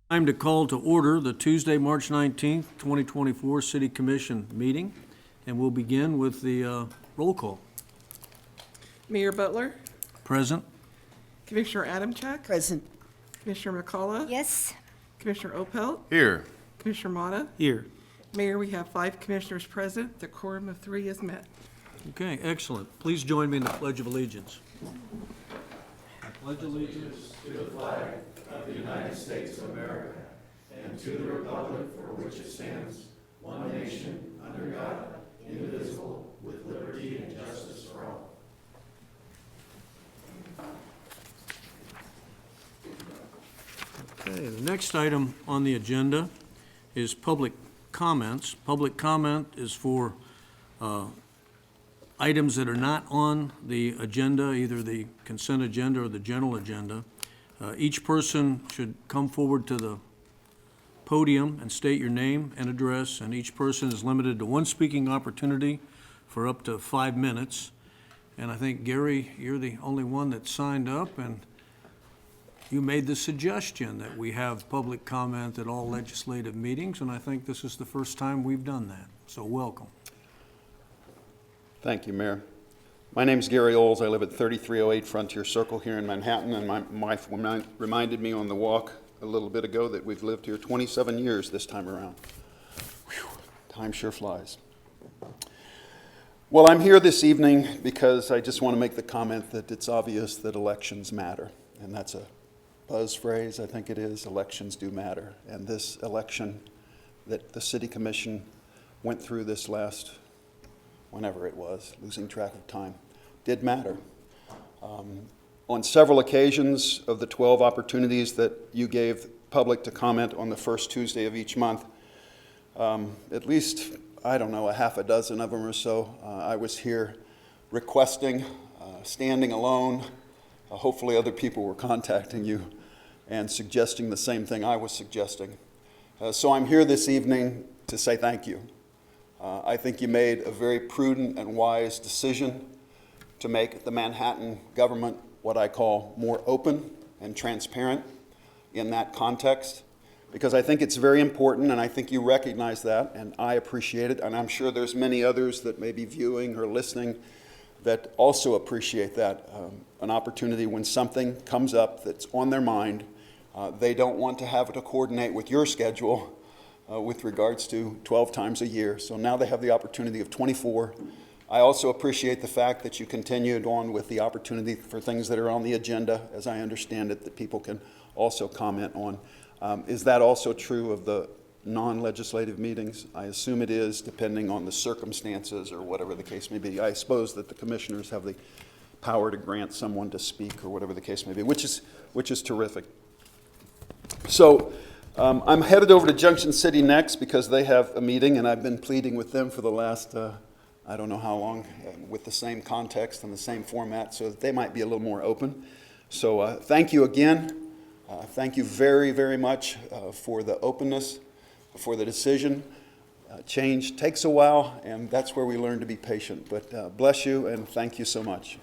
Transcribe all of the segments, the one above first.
Time to call to order the Tuesday, March 19th, 2024 City Commission meeting, and we'll begin with the roll call. Mayor Butler, Present. Commissioner Adamchuk, Present. Commissioner McCullough, Yes. Commissioner Opelt, Here. Commissioner Motta. Here. Mayor, we have 5 commissioners present. The quorum of 3 is met. Okay, excellent. Please join me in the Pledge of Allegiance. I pledge allegiance Okay, the next item on the agenda is public comments. Public comment is for items that are not on the agenda, either the consent agenda or the general agenda. Each person should come forward to the podium and state your name and address, and each person is limited to one speaking opportunity for up to 5 minutes. And I think, Gary, you're the only one that signed up, and you made the suggestion that we have public comment at all legislative meetings, and I think this is the first time we've done that. So welcome. Thank you, Mayor. My name's Gary Oles. I live at 3308 Frontier Circle here in Manhattan, and my wife reminded me on the walk a little bit ago that we've lived here 27 years this time around. Whew, time sure flies. Well, I'm here this evening because I just want to make the comment that it's obvious that elections matter, and that's a buzz phrase, I think it is. Elections do matter, and this election that the City Commission went through this last whenever it was, losing track of time, did matter. On several occasions of the 12 opportunities that you gave public to comment on the first Tuesday of each month, at least, I don't know, a half a dozen of them or so, I was here requesting, standing alone. Hopefully other people were contacting you and suggesting the same thing I was suggesting. So I'm here this evening to say thank you. I think you made a very prudent and wise decision to make the Manhattan government what I call more open and transparent in that context, because I think it's very important, and I think you recognize that, and I appreciate it, and I'm sure there's many others that may be viewing or listening that also appreciate that, an opportunity when something comes up that's on their mind. They don't want to have to coordinate with your schedule with regards to 12 times a year. So now they have the opportunity of 24. I also appreciate the fact that you continued on with the opportunity for things that are on the agenda, as I understand it, that people can also comment on. Is that also true of the non-legislative meetings? I assume it is, depending on the circumstances or whatever the case may be. I suppose that the commissioners have the power to grant someone to speak or whatever the case may be, which is terrific. So I'm headed over to Junction City next because they have a meeting, and I've been pleading with them for the last, I don't know how long, with the same context and the same format, so that they might be a little more open. So thank you again. Thank you very, very much for the openness, for the decision. Change takes a while, and that's where we learn to be patient. But bless you, and thank you so much.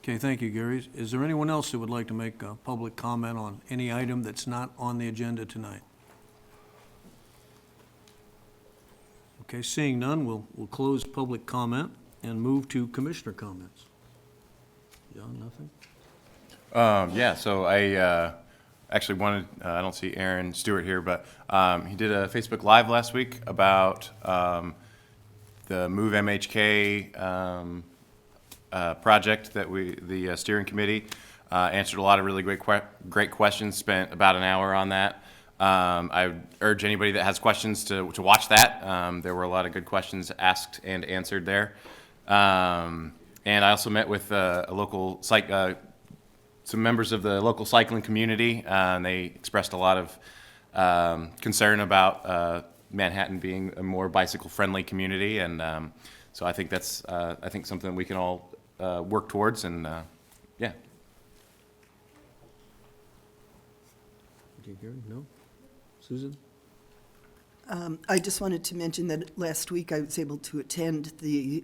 Okay, thank you, Gary. Is there anyone else that would like to make a public comment on any item that's not on the agenda tonight? Okay, seeing none, we'll close public comment and move to commissioner comments. John, nothing? Yeah, so I actually wanted, I don't see Aaron Stewart here, but he did a Facebook Live last week about the Move MHK project that the steering committee answered a lot of really great questions, spent about an hour on that. I urge anybody that has questions to watch that. There were a lot of good questions asked and answered there. And I also met with a local some members of the local cycling community, and they expressed a lot of concern about Manhattan being a more bicycle-friendly community, and so I think that's something we can all work towards, and yeah. Okay, Gary, no? Susan? I just wanted to mention that last week I was able to attend the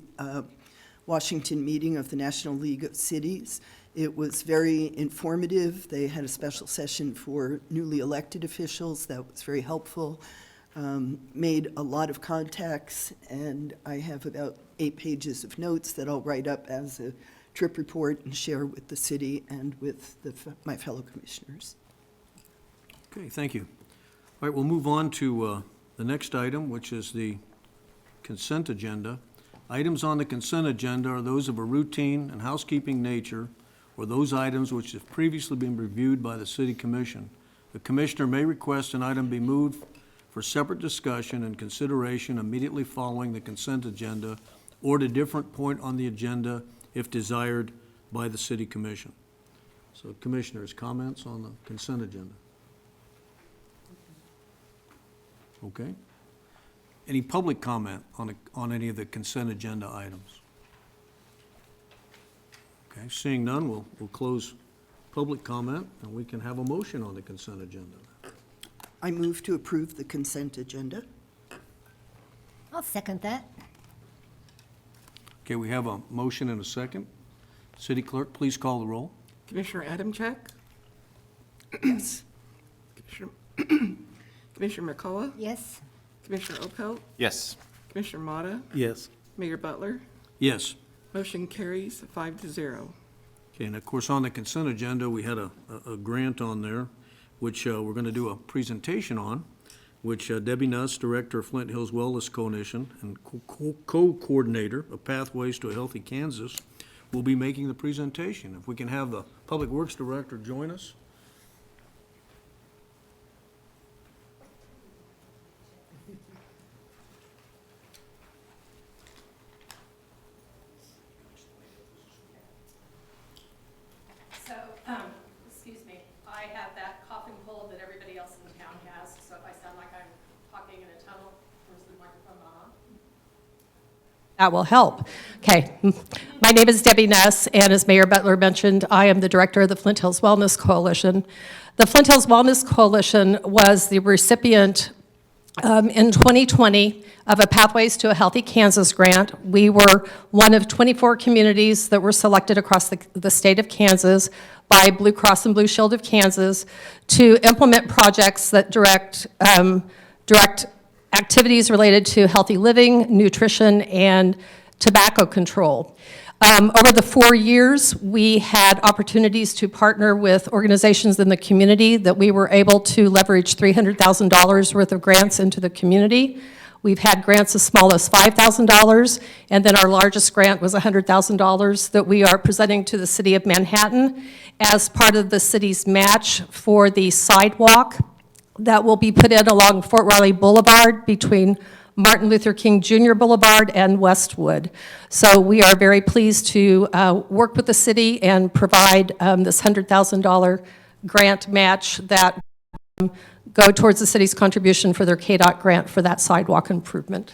Washington meeting of the National League of Cities. It was very informative. They had a special session for newly elected officials. That was very helpful. Made a lot of contacts, and I have about 8 pages of notes that I'll write up as a trip report and share with the city and with my fellow commissioners. Okay, thank you. All right, we'll move on to the next item, which is the consent agenda. Items on the consent agenda are those of a routine and housekeeping nature, or those items which have previously been reviewed by the city commission. The commissioner may request an item be moved for separate discussion and consideration immediately following the consent agenda, or at a different point on the agenda if desired by the city commission. So commissioners, comments on the consent agenda? Okay. Any public comment on any of the consent agenda items? Okay, seeing none, we'll close public comment, and we can have a motion on the consent agenda. I move to approve the consent agenda. I'll second that. Okay, we have a motion and a second. City clerk, please call the roll. Commissioner Adamczyk? Yes. Commissioner McCullough? Yes. Commissioner Opelt? Yes. Commissioner Motta? Yes. Mayor Butler? Yes. Motion carries 5-0. Okay, and of course, on the consent agenda, we had a grant on there, which we're going to do a presentation on, which Debbie Nuss, Director of Flint Hills Wellness Coalition and co-coordinator of Pathways to a Healthy Kansas, will be making the presentation. If we can have the Public Works Director join us. So, excuse me, I have that coughing cold that everybody else in the town has, so if I sound like I'm talking in a tunnel, where's the microphone on? That will help. Okay. My name is Debbie Nuss, and as Mayor Butler mentioned, I am the director of the Flint Hills Wellness Coalition. The Flint Hills Wellness Coalition was the recipient in 2020 of a Pathways to a Healthy Kansas grant. We were one of 24 communities that were selected across the state of Kansas by Blue Cross and Blue Shield of Kansas to implement projects that direct activities related to healthy living, nutrition, and tobacco control. Over the 4 years, we had opportunities to partner with organizations in the community that we were able to leverage $300,000 worth of grants into the community. We've had grants as small as $5,000, and then our largest grant was $100,000 that we are presenting to the city of Manhattan as part of the city's match for the sidewalk that will be put in along Fort Riley Boulevard between Martin Luther King Jr. Boulevard and Westwood. So we are very pleased to work with the city and provide this $100,000 grant match that go towards the city's contribution for their KDOT grant for that sidewalk improvement.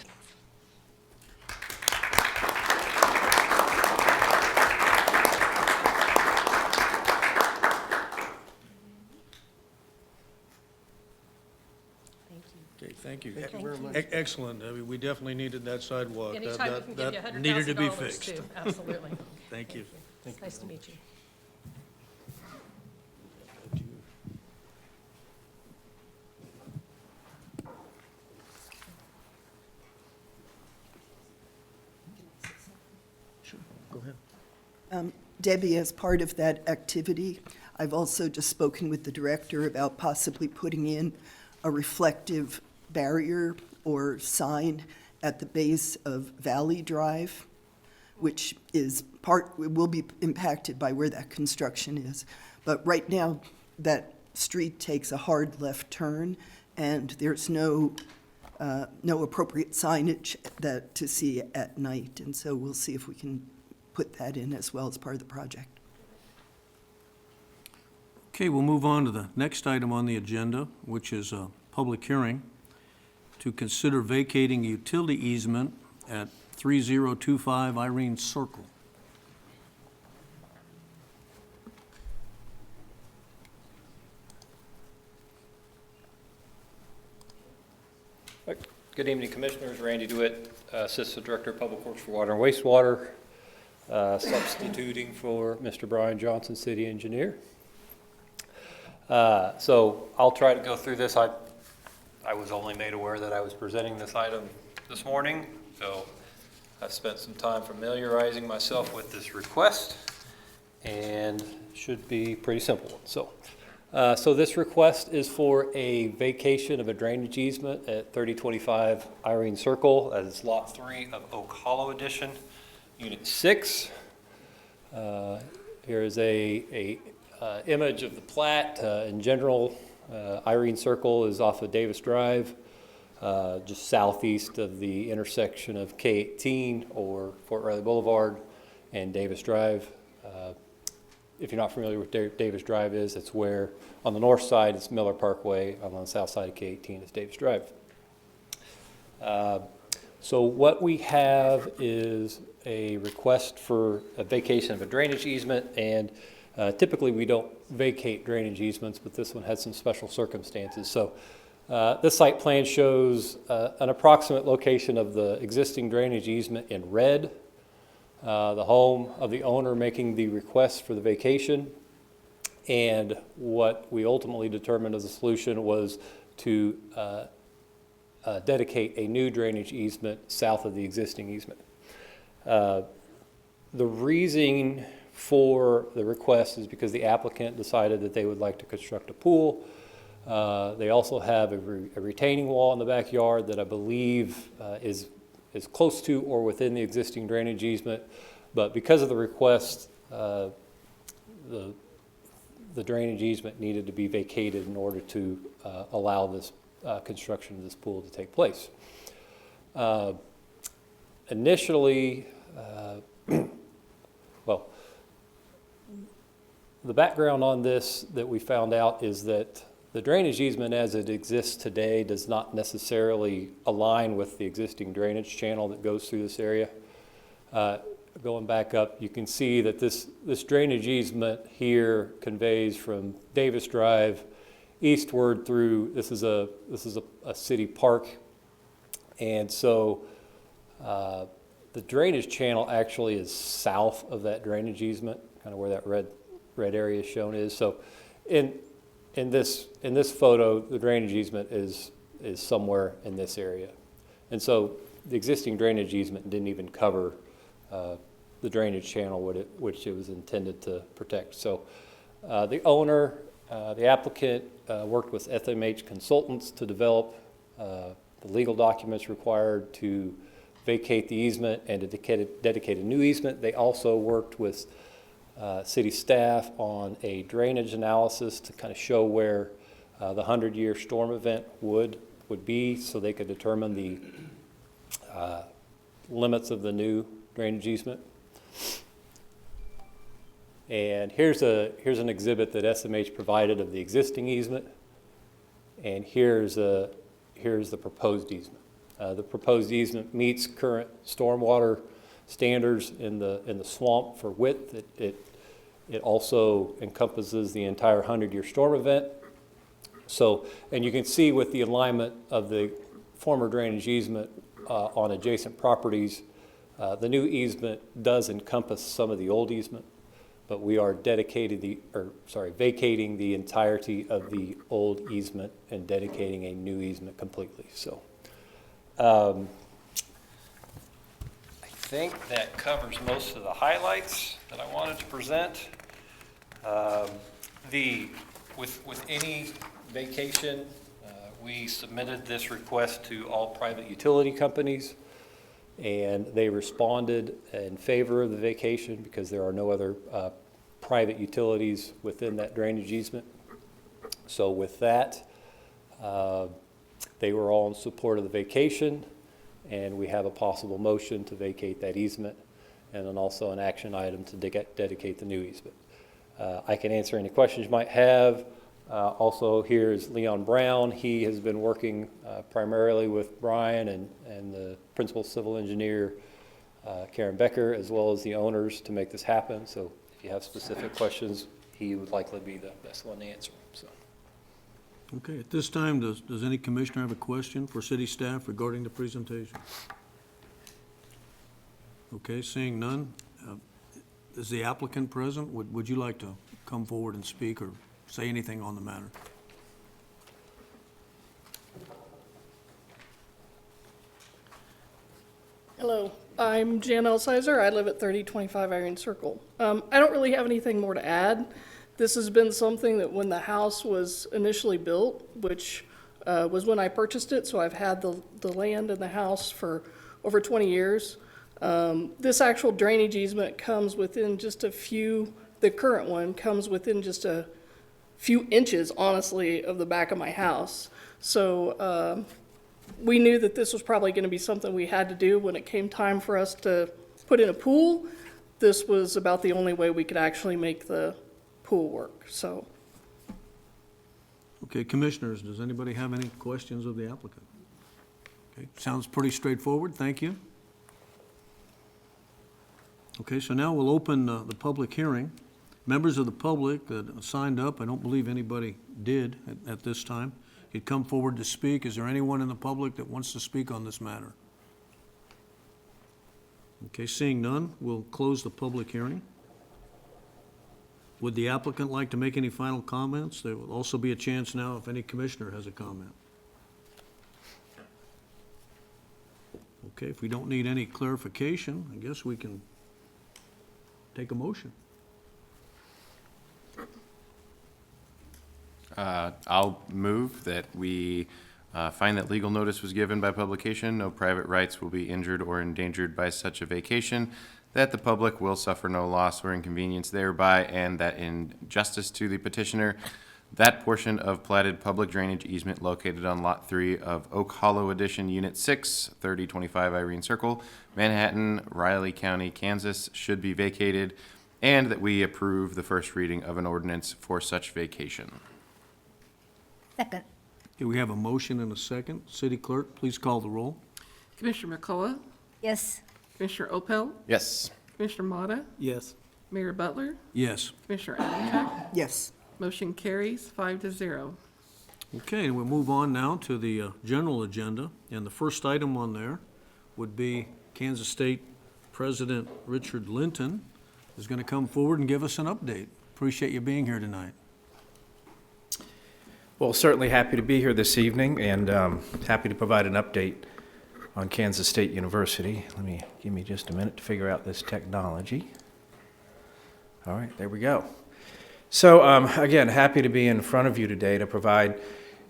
Okay, thank you. Thank you very much. Excellent. I mean, we definitely needed that sidewalk. Anytime we can give you That needed to be $100,000 fixed. too, absolutely. Thank you. It's nice to meet you. Go ahead. Debbie, as part of that activity, I've also just spoken with the director about possibly putting in a reflective barrier or sign at the base of Valley Drive, which will be impacted by where that construction is. But right now, that street takes a hard left turn, and there's no appropriate signage to see at night. And so we'll see if we can put that in as well as part of the project. Okay, we'll move on to the next item on the agenda, which is a public hearing to consider vacating utility easement at 3025 Irene Circle. Good evening, Commissioners. Randy DeWitt, Assistant Director of Public Works for Water and Wastewater. substituting for Mr. Brian Johnson, city engineer. So I'll try to go through this. I was only made aware that I was presenting this item this morning, so I've spent some time familiarizing myself with this request, and should be pretty simple. So this request is for a vacation of a drainage easement at 3025 Irene Circle. That is Lot 3 of Oak Hollow Edition, Unit 6. Here is a image of the plat. In general, Irene Circle is off of Davis Drive, just southeast of the intersection of K.A or Fort Riley Boulevard and Davis Drive. If you're not familiar with Davis Drive is, it's where on the north side it's Miller Parkway, on the south side of K-18 is Davis Drive. So what we have is a request for a vacation of a drainage easement, and typically we don't vacate drainage easements, but this one has some special circumstances. So this site plan shows an approximate location of the existing drainage easement in red, the home of the owner making the request for the vacation, and what we ultimately determined as a solution was to dedicate a new drainage easement south of the existing easement. The reasoning for the request is because the applicant decided that they would like to construct a pool. They also have a retaining wall in the backyard that I believe is close to or within the existing drainage easement, but because of the request, the drainage easement needed to be vacated in order to allow this construction of this pool to take place. Initially, well, the background on this that we found out is that the drainage easement as it exists today does not necessarily align with the existing drainage channel that goes through this area. Going back up, you can see that this drainage easement here conveys from Davis Drive eastward through, this is a city park, and so the drainage channel actually is south of that drainage easement, kind of where that red area shown is. So in this photo, the drainage easement is somewhere in this area. And so the existing drainage easement didn't even cover the drainage channel which it was intended to protect. So the owner, the applicant, worked with SMH consultants to develop the legal documents required to vacate the easement and to dedicate a new easement. They also worked with city staff on a drainage analysis to kind of show where the 100-year storm event would be, so they could determine the limits of the new drainage easement. And here's an exhibit that SMH provided of the existing easement, and here's the proposed easement. The proposed easement meets current stormwater standards in the swamp for width. It also encompasses the entire 100-year storm event. So, and you can see with the alignment of the former drainage easement on adjacent properties, the new easement does encompass some of the old easement, but we are vacating the entirety of the old easement and dedicating a new easement completely. So, I think that covers most of the highlights that I wanted to present. With any vacation, we submitted this request to all private utility companies, and they responded in favor of the vacation because there are no other private utilities within that drainage easement. So with that, they were all in support of the vacation, and we have a possible motion to vacate that easement, and then also an action item to dedicate the new easement. I can answer any questions you might have. Also, here's Leon Brown. He has been working primarily with Brian and the principal civil engineer, Karen Becker, as well as the owners to make this happen. So if you have specific questions, he would likely be the best one to answer. So. Okay, at this time, does any commissioner have a question for city staff regarding the presentation? Okay, seeing none, Is the applicant present? Would you like to come forward and speak or say anything on the matter? Hello, I'm Jan Elsizer. I live at 3025 Irene Circle. I don't really have anything more to add. This has been something that when the house was initially built, which was when I purchased it, so I've had the land and the house for over 20 years. This actual drainage easement comes within just a few, the current one comes within just a few inches, honestly, of the back of my house. So we knew that this was probably going to be something we had to do when it came time for us to put in a pool. This was about the only way we could actually make the pool work, so. Okay, commissioners, does anybody have any questions of the applicant? Okay, sounds pretty straightforward, thank you. Okay, so now we'll open the public hearing. Members of the public that signed up, I don't believe anybody did at this time. You'd come forward to speak. Is there anyone in the public that wants to speak on this matter? Okay, seeing none, we'll close the public hearing. Would the applicant like to make any final comments? There will also be a chance now if any commissioner has a comment. Okay, if we don't need any clarification, I guess we can take a motion. I'll move that we find that legal notice was given by publication, no private rights will be injured or endangered by such a vacation, that the public will suffer no loss or inconvenience thereby, and that in justice to the petitioner, that portion of platted public drainage easement located on Lot 3 of Oak Hollow Edition, Unit 6, 3025 Irene Circle, Manhattan, Riley County, Kansas, should be vacated, and that we approve the first reading of an ordinance for such vacation. Second. Okay, we have a motion and a second. City Clerk, please call the roll. Commissioner McCullough, Yes. Commissioner Opel, Yes. Commissioner Motta, Yes. Mayor Butler, Yes. Commissioner Adamchuk. Yes. Motion carries 5-0. Okay, and we'll move on now to the general agenda, and the first item on there would be Kansas State President Richard Linton is going to come forward and give us an update. Appreciate you being here tonight. Well, certainly happy to be here this evening and happy to provide an update on Kansas State University. Give me just a minute to figure out this technology. All right, there we go. So again, happy to be in front of you today to provide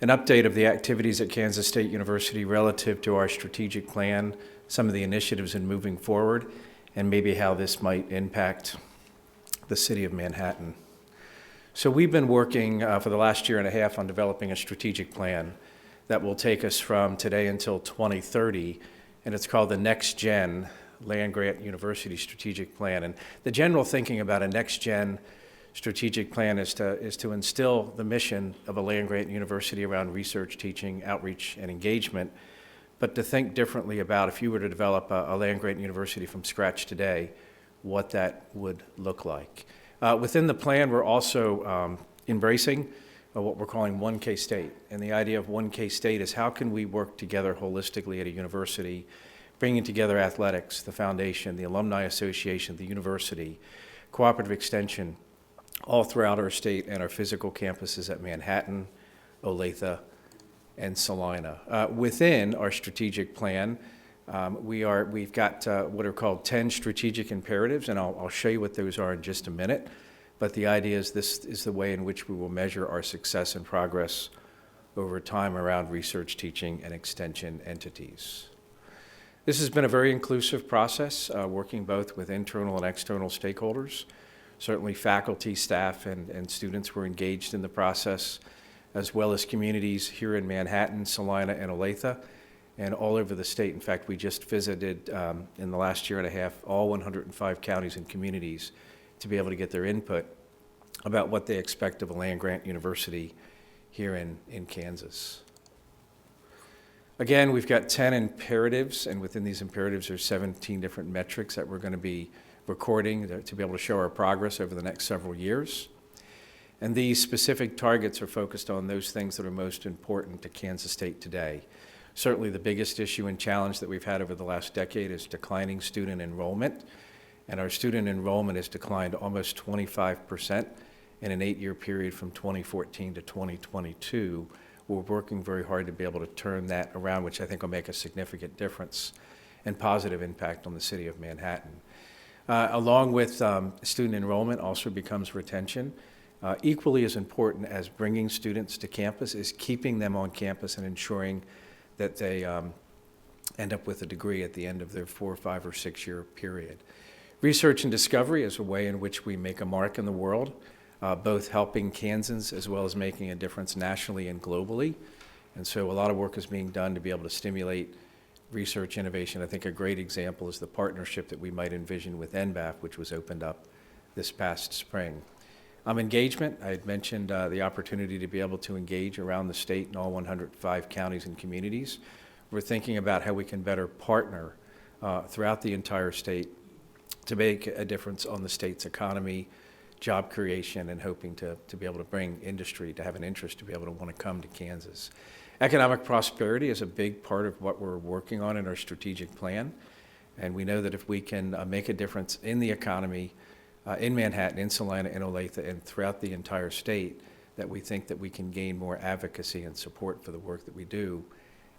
an update of the activities at Kansas State University relative to our strategic plan, some of the initiatives in moving forward, and maybe how this might impact the city of Manhattan. So we've been working for the last year and a half on developing a strategic plan that will take us from today until 2030, and it's called the Next Gen Land Grant University Strategic Plan. And the general thinking about a Next Gen strategic plan is to instill the mission of a land grant university around research, teaching, outreach, and engagement, but to think differently about if you were to develop a land grant university from scratch today, what that would look like. Within the plan, we're also embracing what we're calling One K-State. And the idea of One K-State is how can we work together holistically at a university, bringing together athletics, the foundation, the alumni association, the university, cooperative extension, all throughout our state and our physical campuses at Manhattan, Olathe, and Salina. Within our strategic plan, we've got what are called 10 strategic imperatives, and I'll show you what those are in just a minute. But the idea is this is the way in which we will measure our success and progress over time around research, teaching, and extension entities. This has been a very inclusive process, working both with internal and external stakeholders. Certainly faculty, staff, and students were engaged in the process, as well as communities here in Manhattan, Salina, and Olathe, and all over the state. In fact, we just visited in the last year and a half all 105 counties and communities to be able to get their input about what they expect of a land-grant university here in Kansas. Again, we've got 10 imperatives, and within these imperatives there's 17 different metrics that we're going to be recording to be able to show our progress over the next several years. And these specific targets are focused on those things that are most important to Kansas State today. Certainly the biggest issue and challenge that we've had over the last decade is declining student enrollment. and our student enrollment has declined almost 25% in an 8-year period from 2014 to 2022. We're working very hard to be able to turn that around, which I think will make a significant difference and positive impact on the city of Manhattan. Along with student enrollment also becomes retention. Equally as important as bringing students to campus is keeping them on campus and ensuring that they end up with a degree at the end of their 4, 5, or 6-year period. Research and discovery is a way in which we make a mark in the world, both helping Kansans as well as making a difference nationally and globally. And so a lot of work is being done to be able to stimulate research innovation. I think a great example is the partnership that we might envision with NBAF, which was opened up this past spring. Engagement, I had mentioned the opportunity to be able to engage around the state in all 105 counties and communities. We're thinking about how we can better partner throughout the entire state to make a difference on the state's economy, job creation, and hoping to be able to bring industry to have an interest to be able to want to come to Kansas. Economic prosperity is a big part of what we're working on in our strategic plan, and we know that if we can make a difference in the economy in Manhattan, in Salina, in Olathe, and throughout the entire state, that we think that we can gain more advocacy and support for the work that we do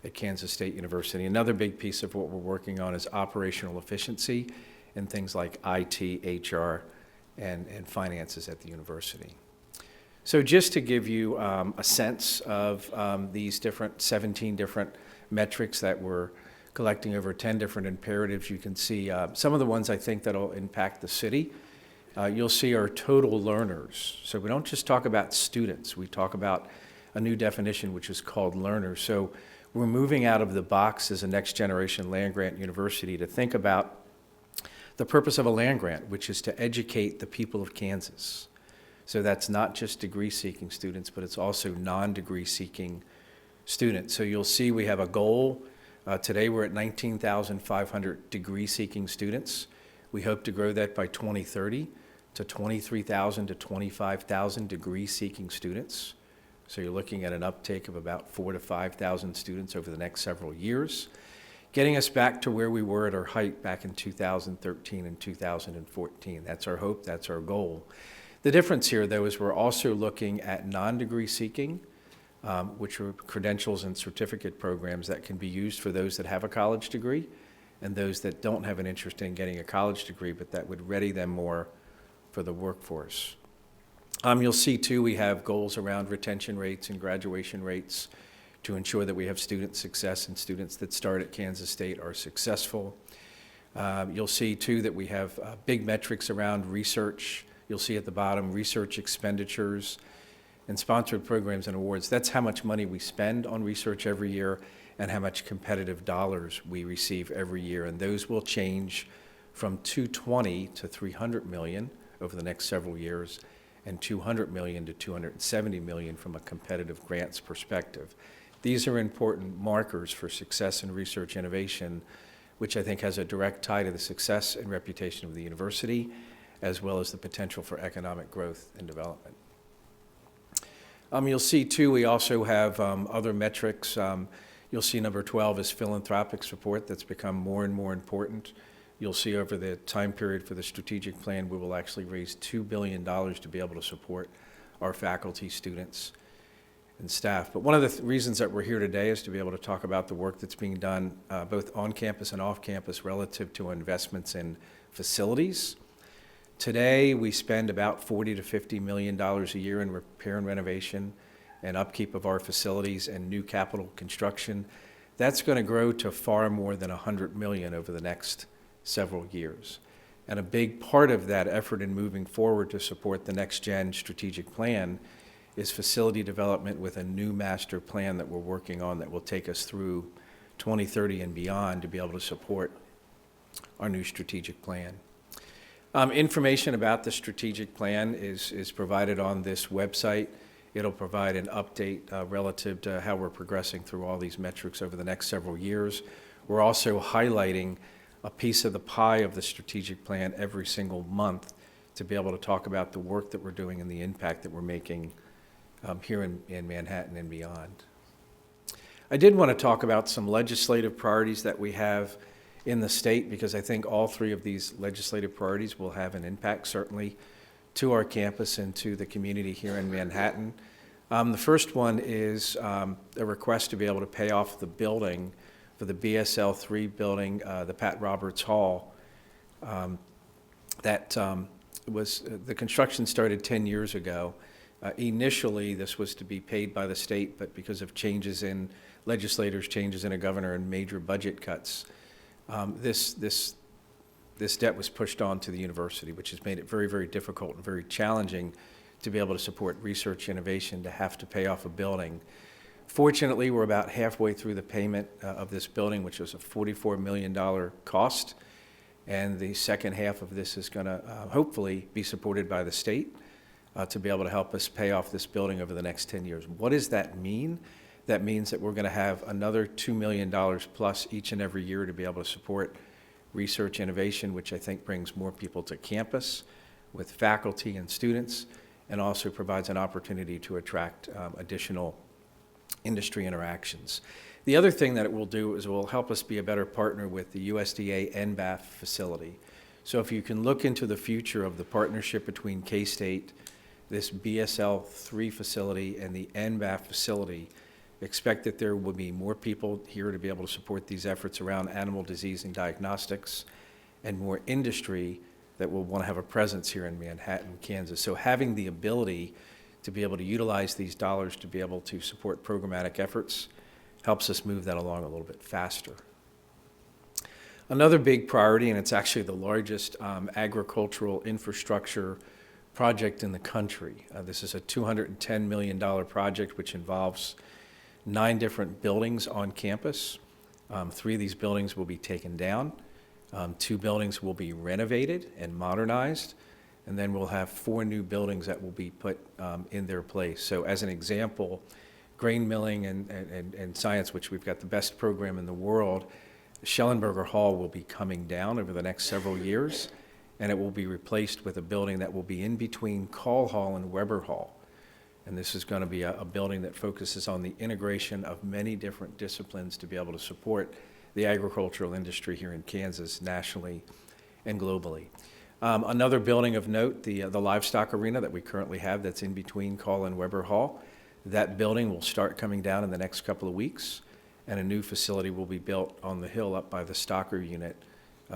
at Kansas State University. Another big piece of what we're working on is operational efficiency in things like IT, HR, and finances at the university. So just to give you a sense of these 17 different metrics that we're collecting over 10 different imperatives, you can see some of the ones I think that'll impact the city. You'll see our total learners. So we don't just talk about students, we talk about a new definition which is called learners. So we're moving out of the box as a next generation land-grant university to think about the purpose of a land grant, which is to educate the people of Kansas. So that's not just degree-seeking students, but it's also non-degree-seeking students. So you'll see we have a goal. Today we're at 19,500 degree-seeking students. We hope to grow that by 2030 to 23,000 to 25,000 degree-seeking students. So you're looking at an uptake of about 4,000 to 5,000 students over the next several years, getting us back to where we were at our height back in 2013 and 2014. That's our hope, that's our goal. The difference here, though, is we're also looking at non-degree seeking, which are credentials and certificate programs that can be used for those that have a college degree and those that don't have an interest in getting a college degree, but that would ready them more for the workforce. You'll see, too, we have goals around retention rates and graduation rates to ensure that we have student success and students that start at Kansas State are successful. You'll see, too, that we have big metrics around research. You'll see at the bottom research expenditures and sponsored programs and awards. That's how much money we spend on research every year and how much competitive dollars we receive every year. And those will change from $220 to $300 million over the next several years, and $200 million to $270 million from a competitive grants perspective. These are important markers for success in research innovation, which I think has a direct tie to the success and reputation of the university, as well as the potential for economic growth and development. You'll see, too, we also have other metrics. You'll see number 12 is philanthropic support. That's become more and more important. You'll see over the time period for the strategic plan, we will actually raise $2 billion to be able to support our faculty, students, and staff. But one of the reasons that we're here today is to be able to talk about the work that's being done both on campus and off campus relative to investments in facilities. Today, we spend about $40 to $50 million a year in repair and renovation and upkeep of our facilities and new capital construction. That's going to grow to far more than $100 million over the next several years. And a big part of that effort in moving forward to support the next gen strategic plan is facility development with a new master plan that we're working on that will take us through 2030 and beyond to be able to support our new strategic plan. Information about the strategic plan is provided on this website. It'll provide an update relative to how we're progressing through all these metrics over the next several years. We're also highlighting a piece of the pie of the strategic plan every single month to be able to talk about the work that we're doing and the impact that we're making here in Manhattan and beyond. I did want to talk about some legislative priorities that we have in the state, because I think all three of these legislative priorities will have an impact, certainly, to our campus and to the community here in Manhattan. The first one is a request to be able to pay off the building for the BSL 3 building, the Pat Roberts Hall. The construction started 10 years ago. Initially, this was to be paid by the state, but because of changes in legislators, changes in a governor, and major budget cuts, this debt was pushed on to the university, which has made it very, very difficult and very challenging to be able to support research innovation, to have to pay off a building. Fortunately, we're about halfway through the payment of this building, which was a $44 million cost, and the second half of this is going to hopefully be supported by the state to be able to help us pay off this building over the next 10 years. What does that mean? That means that we're going to have another $2 million plus each and every year to be able to support research innovation, which I think brings more people to campus with faculty and students, and also provides an opportunity to attract additional industry interactions. The other thing that it will do is it will help us be a better partner with the USDA NBAF facility. So if you can look into the future of the partnership between K-State, this BSL 3 facility, and the NBAF facility, expect that there will be more people here to be able to support these efforts around animal disease and diagnostics, and more industry that will want to have a presence here in Manhattan, Kansas. So having the ability to be able to utilize these dollars to be able to support programmatic efforts helps us move that along a little bit faster. Another big priority, and it's actually the largest agricultural infrastructure project in the country. This is a $210 million project which involves 9 different buildings on campus. 3 of these buildings will be taken down. 2 buildings will be renovated and modernized, and then we'll have 4 new buildings that will be put in their place. So as an example, grain milling and science, which we've got the best program in the world, Schellenberger Hall will be coming down over the next several years, and it will be replaced with a building that will be in between Call Hall and Weber Hall. And this is going to be a building that focuses on the integration of many different disciplines to be able to support the agricultural industry here in Kansas, nationally and globally. Another building of note, the livestock arena that we currently have that's in between Call and Weber Hall, that building will start coming down in the next couple of weeks, and a new facility will be built on the hill up by the Stocker unit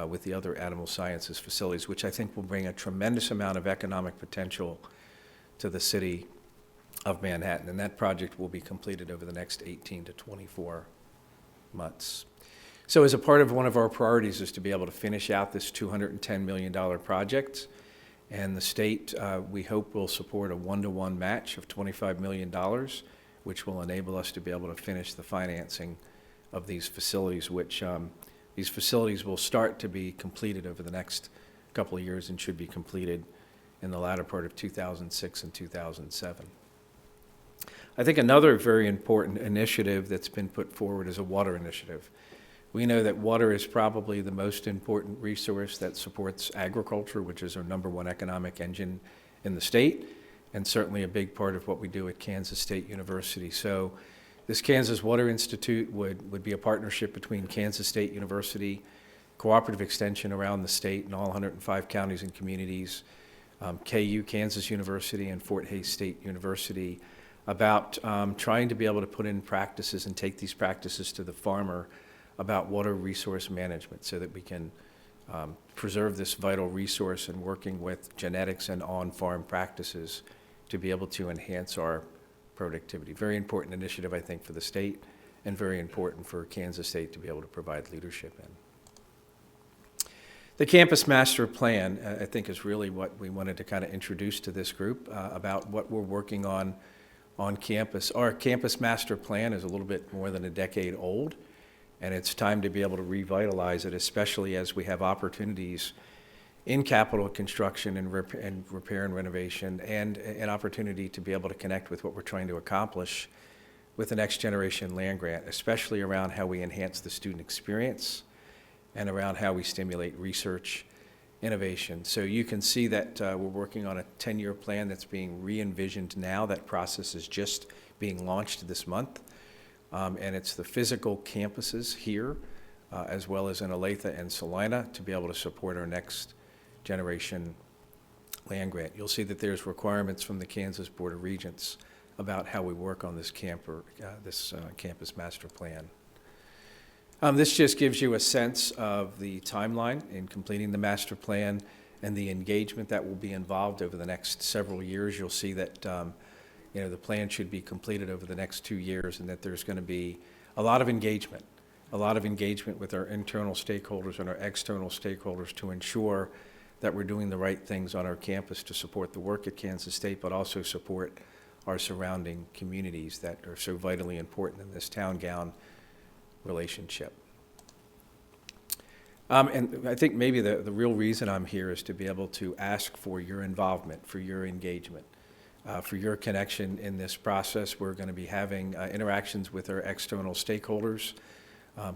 with the other animal sciences facilities, which I think will bring a tremendous amount of economic potential to the city of Manhattan. And that project will be completed over the next 18 to 24 months. So as a part of one of our priorities is to be able to finish out this $210 million project. And the state, we hope, will support a 1-to-1 match of $25 million, which will enable us to be able to finish the financing of these facilities, which these facilities will start to be completed over the next couple of years and should be completed in the latter part of 2006 and 2007. I think another very important initiative that's been put forward is a water initiative. We know that water is probably the most important resource that supports agriculture, which is our #1 economic engine in the state, and certainly a big part of what we do at Kansas State University. So this Kansas Water Institute would be a partnership between Kansas State University, cooperative extension around the state in all 105 counties and communities, KU, Kansas University, and Fort Hays State University, about trying to be able to put in practices and take these practices to the farmer about water resource management so that we can preserve this vital resource, and working with genetics and on-farm practices to be able to enhance our productivity. Very important initiative, I think, for the state, and very important for Kansas State to be able to provide leadership in. The campus master plan, I think, is really what we wanted to kind of introduce to this group about what we're working on campus. Our campus master plan is a little bit more than a decade old, and it's time to be able to revitalize it, especially as we have opportunities in capital construction and repair and renovation, and an opportunity to be able to connect with what we're trying to accomplish with the Next Generation Land Grant, especially around how we enhance the student experience and around how we stimulate research innovation. So you can see that we're working on a 10-year plan that's being re-envisioned now. That process is just being launched this month. And it's the physical campuses here as well as in Olathe and Salina, to be able to support our next generation land grant. You'll see that there's requirements from the Kansas Board of Regents about how we work on this campus master plan. This just gives you a sense of the timeline in completing the master plan and the engagement that will be involved over the next several years. You'll see that the plan should be completed over the next 2 years, and that there's going to be a lot of engagement with our internal stakeholders and our external stakeholders to ensure that we're doing the right things on our campus to support the work at Kansas State, but also support our surrounding communities that are so vitally important in this town-gown relationship. And I think maybe the real reason I'm here is to be able to ask for your involvement, for your engagement, for your connection in this process. We're going to be having interactions with our external stakeholders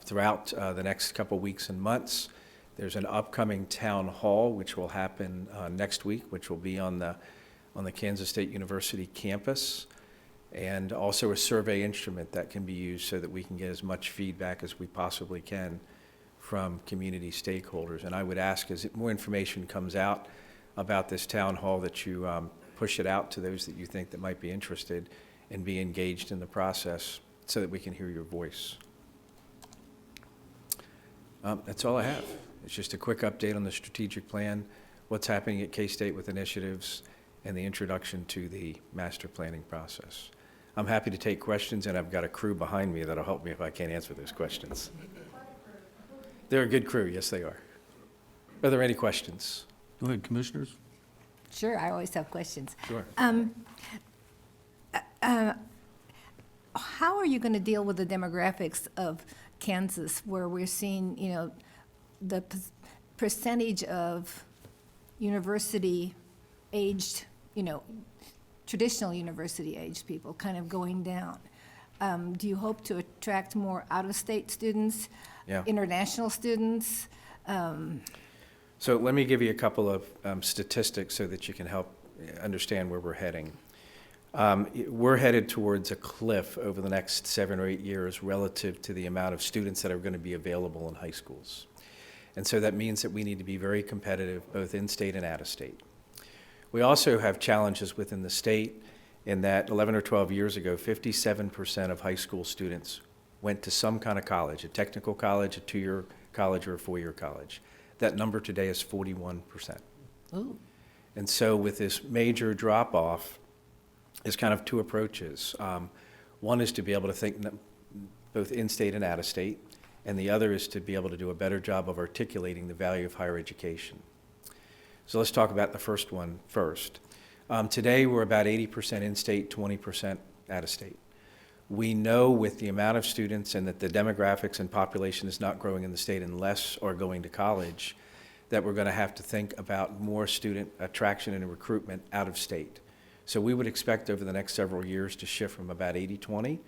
throughout the next couple weeks and months. There's an upcoming town hall which will happen next week, which will be on the Kansas State University campus, and also a survey instrument that can be used so that we can get as much feedback as we possibly can from community stakeholders. And I would ask, as more information comes out about this town hall, that you push it out to those that you think that might be interested and be engaged in the process so that we can hear your voice. That's all I have. It's just a quick update on the strategic plan, what's happening at K-State with initiatives, and the introduction to the master planning process. I'm happy to take questions, and I've got a crew behind me that'll help me if I can't answer those questions. They're a good crew, yes they are. Are there any questions? Go ahead, Commissioners. Sure, I always have questions. Sure. How are you going to deal with the demographics of Kansas, where we're seeing, the percentage of university-aged, traditional university-aged people kind of going down? Do you hope to attract more out-of-state students, Yeah. international students? So let me give you a couple of statistics so that you can help understand where we're heading. We're headed towards a cliff over the next 7 or 8 years relative to the amount of students that are going to be available in high schools. And so that means that we need to be very competitive, both in-state and out-of-state. We also have challenges within the state in that 11 or 12 years ago, 57% of high school students went to some kind of college, a technical college, a 2-year college, or a 4-year college. That number today is 41%. Ooh. And so with this major drop-off, is kind of two approaches. One is to be able to think both in-state and out-of-state, and the other is to be able to do a better job of articulating the value of higher education. So let's talk about the first one first. Today, we're about 80% in-state, 20% out-of-state. We know with the amount of students and that the demographics and population is not growing in the state unless are going to college, that we're going to have to think about more student attraction and recruitment out of state. So we would expect over the next several years to shift from about 80-20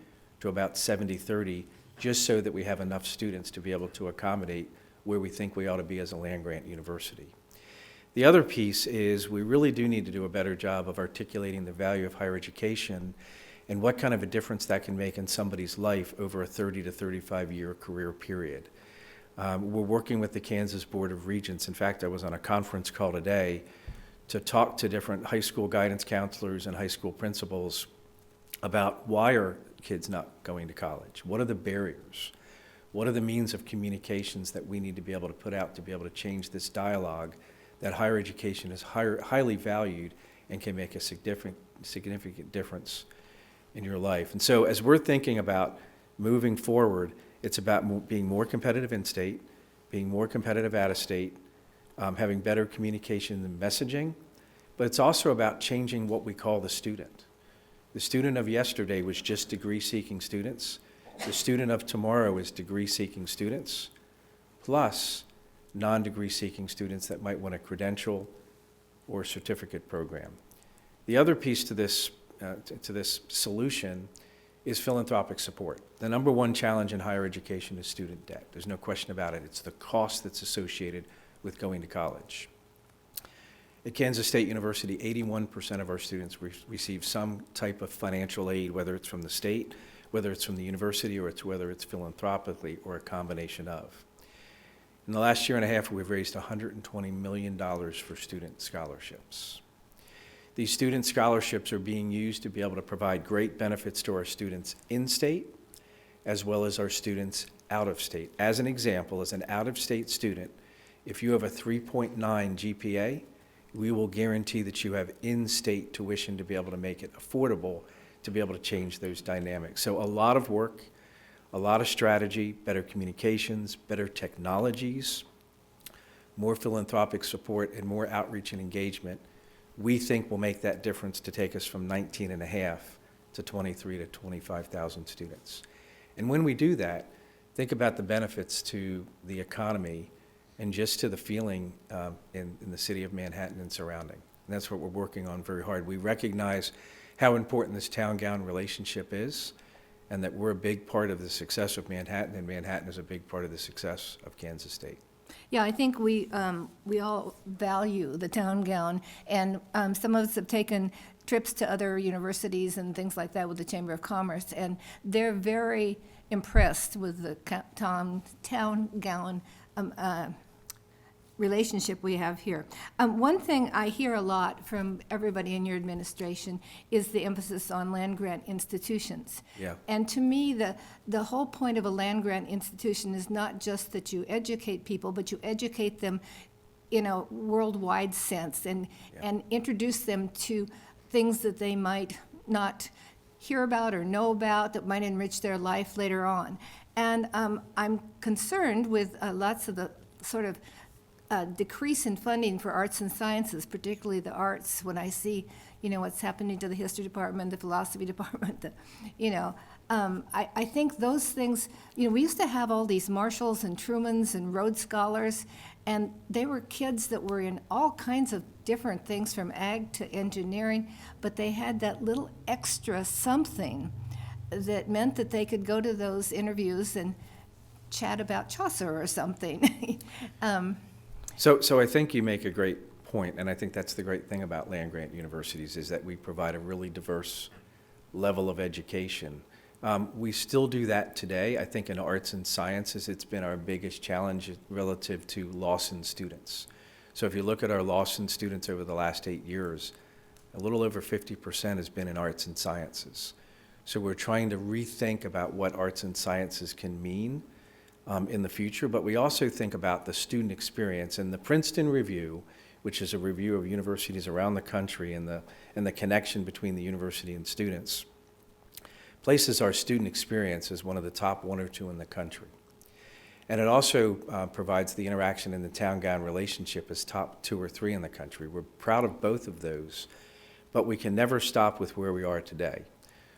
to about 70-30, just so that we have enough students to be able to accommodate where we think we ought to be as a land-grant university. The other piece is we really do need to do a better job of articulating the value of higher education and what kind of a difference that can make in somebody's life over a 30 to 35-year career period. We're working with the Kansas Board of Regents. In fact, I was on a conference call today to talk to different high school guidance counselors and high school principals about why are kids not going to college? What are the barriers? What are the means of communications that we need to be able to put out to be able to change this dialogue that higher education is highly valued and can make a significant difference in your life? And so as we're thinking about moving forward, it's about being more competitive in-state, being more competitive out-of-state, having better communication and messaging, but it's also about changing what we call the student. The student of yesterday was just degree-seeking students. The student of tomorrow is degree-seeking students, plus non-degree-seeking students that might want a credential or certificate program. The other piece to this solution is philanthropic support. The number one challenge in higher education is student debt. There's no question about it. It's the cost that's associated with going to college. At Kansas State University, 81% of our students receive some type of financial aid, whether it's from the state, whether it's from the university, or whether it's philanthropically, or a combination of. In the last year and a half, we've raised $120 million for student scholarships. These student scholarships are being used to be able to provide great benefits to our students in-state as well as our students out of state. As an example, as an out-of-state student, if you have a 3.9 GPA, we will guarantee that you have in-state tuition to be able to make it affordable to be able to change those dynamics. So a lot of work, a lot of strategy, better communications, better technologies, more philanthropic support, and more outreach and engagement, we think will make that difference to take us from 19.5 to 23 to 25,000 students. And when we do that, think about the benefits to the economy and just to the feeling in the city of Manhattan and surrounding. And that's what we're working on very hard. We recognize how important this town-gown relationship is, and that we're a big part of the success of Manhattan, and Manhattan is a big part of the success of Kansas State. Yeah, I think we all value the town gown, and some of us have taken trips to other universities and things like that with the Chamber of Commerce, and they're very impressed with the town gown relationship we have here. One thing I hear a lot from everybody in your administration is the emphasis on land-grant institutions. Yeah. And to me, the whole point of a land-grant institution is not just that you educate people, but you educate them in a worldwide sense and introduce them to things that they might not hear about or know about that might enrich their life later on. And I'm concerned with lots of the sort of decrease in funding for arts and sciences, particularly the arts, when I see, what's happening to the history department, the philosophy department, I think those things, we used to have all these Marshalls and Trumans and Rhodes Scholars, and they were kids that were in all kinds of different things from ag to engineering, but they had that little extra something that meant that they could go to those interviews and chat about Chaucer or something. So I think you make a great point, and I think that's the great thing about land-grant universities is that we provide a really diverse level of education. We still do that today. I think in arts and sciences, it's been our biggest challenge relative to Lawson students. So if you look at our Lawson students over the last 8 years, a little over 50% has been in arts and sciences. So we're trying to rethink about what arts and sciences can mean in the future, but we also think about the student experience. And the Princeton Review, which is a review of universities around the country and the connection between the university and students, places our student experience as one of the top 1 or 2 in the country. And it also provides the interaction in the town-gown relationship as top 2 or 3 in the country. We're proud of both of those, but we can never stop with where we are today.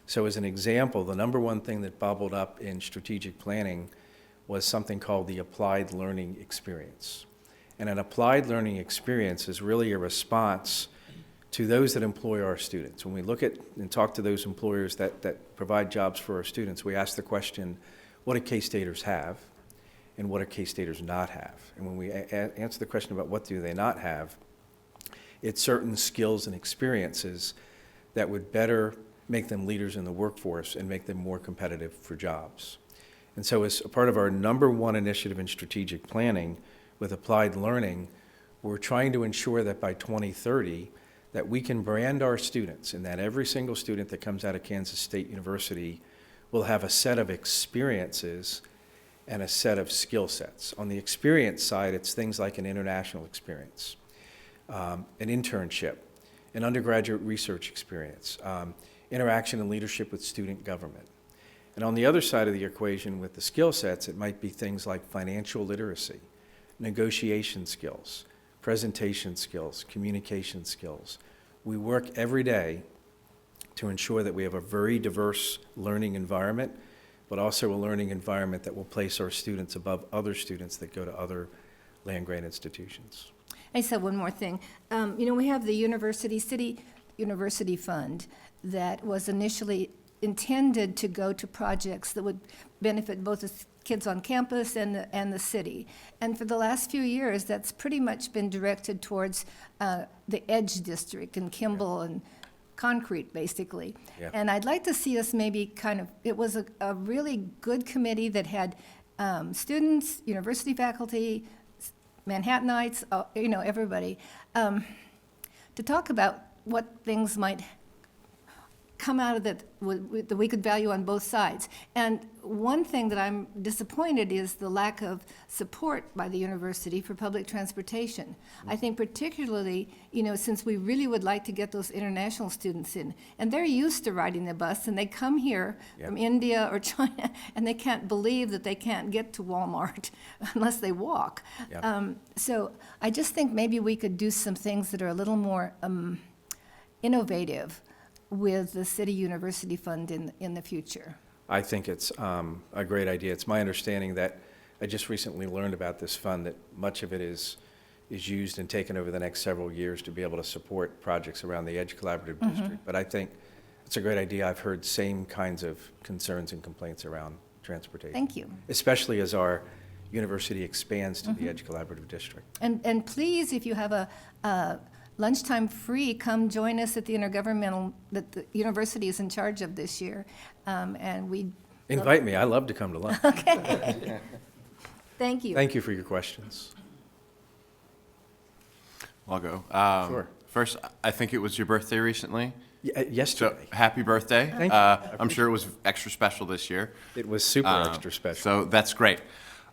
So as an example, the number one thing that bubbled up in strategic planning was something called the applied learning experience. And an applied learning experience is really a response to those that employ our students. When we look at and talk to those employers that provide jobs for our students, we ask the question, what do K-Staters have and what do K-Staters not have? And when we answer the question about what do they not have, it's certain skills and experiences that would better make them leaders in the workforce and make them more competitive for jobs. And so as a part of our number one initiative in strategic planning with applied learning, we're trying to ensure that by 2030 that we can brand our students and that every single student that comes out of Kansas State University will have a set of experiences and a set of skill sets. On the experience side, it's things like an international experience, an internship, an undergraduate research experience, interaction and leadership with student government. And on the other side of the equation with the skill sets, it might be things like financial literacy, negotiation skills, presentation skills, communication skills. We work every day to ensure that we have a very diverse learning environment, but also a learning environment that will place our students above other students that go to other land-grant institutions. I said one more thing. We have the City University Fund that was initially intended to go to projects that would benefit both the kids on campus and the city. And for the last few years, that's pretty much been directed towards the Edge District and Kimball and Concrete, basically. Yeah. And I'd like to see us maybe it was a really good committee that had students, university faculty, Manhattanites, everybody, to talk about what things might come out of that that we could value on both sides. And one thing that I'm disappointed is the lack of support by the university for public transportation. I think particularly, since we really would like to get those international students in, and they're used to riding the bus, and they come here from India or China, and they can't believe that they can't get to Walmart unless they walk. So I just think maybe we could do some things that are a little more innovative with the city university fund in the future. I think it's a great idea. It's my understanding that I just recently learned about this fund, that much of it is used and taken over the next several years to be able to support projects around the Edge Collaborative District. But I think it's a great idea. I've heard same kinds of concerns and complaints around transportation. Thank you. Especially as our university expands to the Edge Collaborative District. And please, if you have a lunchtime free, come join us at the intergovernmental that the university is in charge of this year. And we Invite me. I love to come to lunch. Okay. Thank you. Thank you for your questions. I'll go. Sure. First, I think it was your birthday recently. So Yesterday. happy birthday. Thank you. I'm sure it was extra special this year. It was super extra special. So that's great.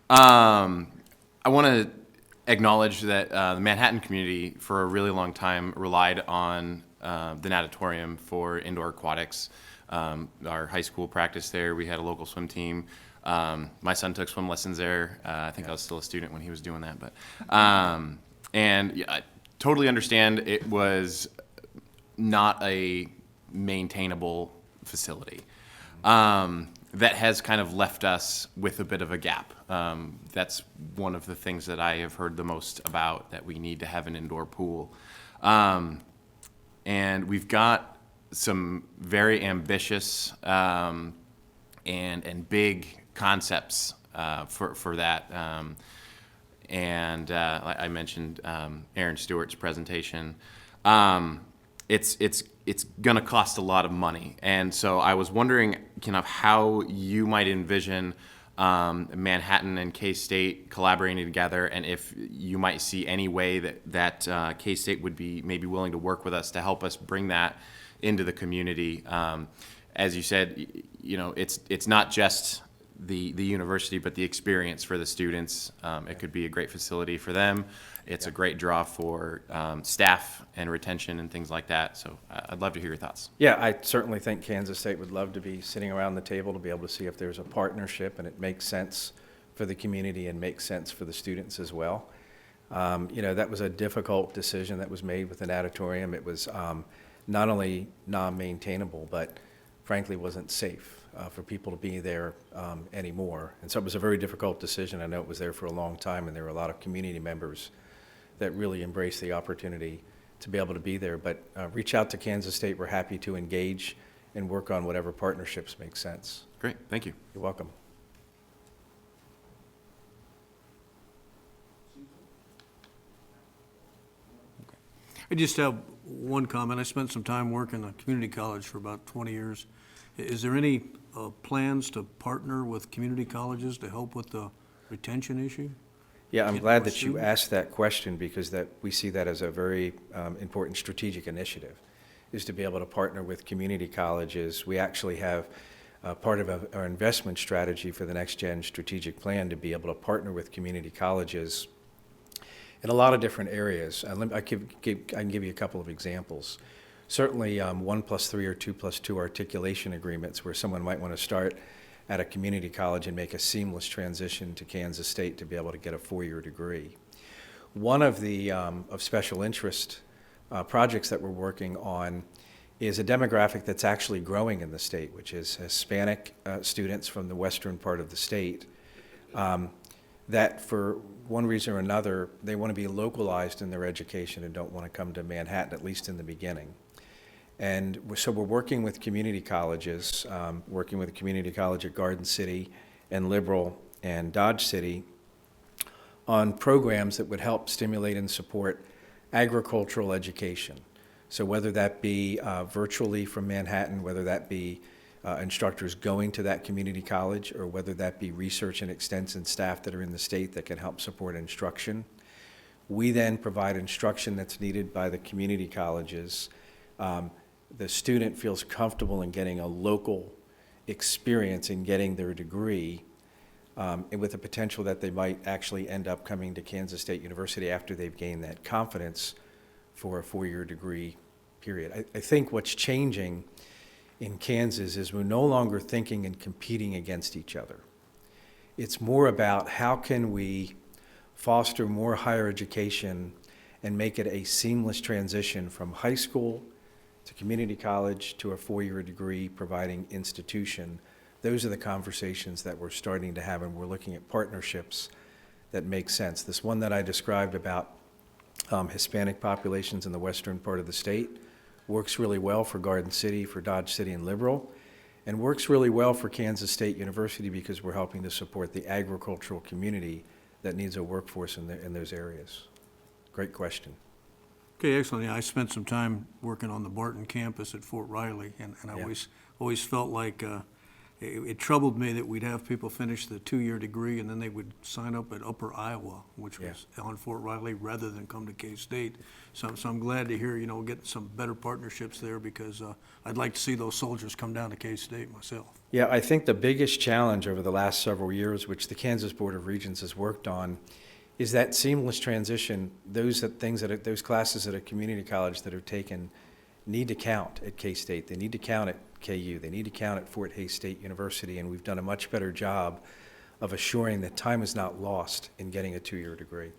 I want to acknowledge that the Manhattan community for a really long time relied on the natatorium for indoor aquatics. Our high school practiced there. We had a local swim team. My son took swim lessons there. I think I was still a student when he was doing that. But and yeah, I totally understand it was not a maintainable facility. That has kind of left us with a bit of a gap. That's one of the things that I have heard the most about, that we need to have an indoor pool. And we've got some very ambitious and big concepts for that. I mentioned Aaron Stewart's presentation. It's going to cost a lot of money. And so I was wondering how you might envision Manhattan and K-State collaborating together, and if you might see any way that K-State would be maybe willing to work with us to help us bring that into the community. As you said, it's not just the university, but the experience for the students. It could be a great facility for them. It's a great draw for staff and retention and things like that. So I'd love to hear your thoughts. Yeah, I certainly think Kansas State would love to be sitting around the table to be able to see if there's a partnership and it makes sense for the community and makes sense for the students as well. That was a difficult decision that was made with the natatorium. It was not only non-maintainable, but frankly wasn't safe for people to be there anymore. And so it was a very difficult decision. I know it was there for a long time, and there were a lot of community members that really embraced the opportunity to be able to be there. But reach out to Kansas State. We're happy to engage and work on whatever partnerships make sense. Great, thank you. You're welcome. I just have one comment. I spent some time working at community college for about 20 years. Is there any plans to partner with community colleges to help with the retention issue? Yeah, I'm Get glad more that you students? asked that question, because we see that as a very important strategic initiative, is to be able to partner with community colleges. We actually have part of our investment strategy for the Next Gen strategic plan to be able to partner with community colleges in a lot of different areas. I can give you a couple of examples. Certainly 1+3 or 2+2 articulation agreements, where someone might want to start at a community college and make a seamless transition to Kansas State to be able to get a 4-year degree. One of the of special interest projects that we're working on is a demographic that's actually growing in the state, which is Hispanic students from the western part of the state that for one reason or another, they want to be localized in their education and don't want to come to Manhattan, at least in the beginning. And so we're working with community colleges, working with a community college at Garden City and Liberal and Dodge City on programs that would help stimulate and support agricultural education. So whether that be virtually from Manhattan, whether that be instructors going to that community college, or whether that be research and extension staff that are in the state that can help support instruction. We then provide instruction that's needed by the community colleges. The student feels comfortable in getting a local experience in getting their degree, and with the potential that they might actually end up coming to Kansas State University after they've gained that confidence for a 4-year degree period. I think what's changing in Kansas is we're no longer thinking and competing against each other. It's more about how can we foster more higher education and make it a seamless transition from high school to community college to a 4-year degree providing institution. Those are the conversations that we're starting to have, and we're looking at partnerships that make sense. This one that I described about Hispanic populations in the western part of the state works really well for Garden City, for Dodge City and Liberal, and works really well for Kansas State University because we're helping to support the agricultural community that needs a workforce in those areas. Great question. Okay, excellent. Yeah, I spent some time working on the Barton campus at Fort Riley, and I Yeah. always felt like it troubled me that we'd have people finish the 2-year degree and then they would sign up at Upper Iowa, which was on Fort Riley, rather than come to K-State. So I'm glad to hear, get some better partnerships there, because I'd like to see those soldiers come down to K-State myself. Yeah, I think the biggest challenge over the last several years, which the Kansas Board of Regents has worked on, is that seamless transition. Those classes at a community college that are taken need to count at K-State. They need to count at KU. They need to count at Fort Hays State University, and we've done a much better job of assuring that time is not lost in getting a 2-year degree.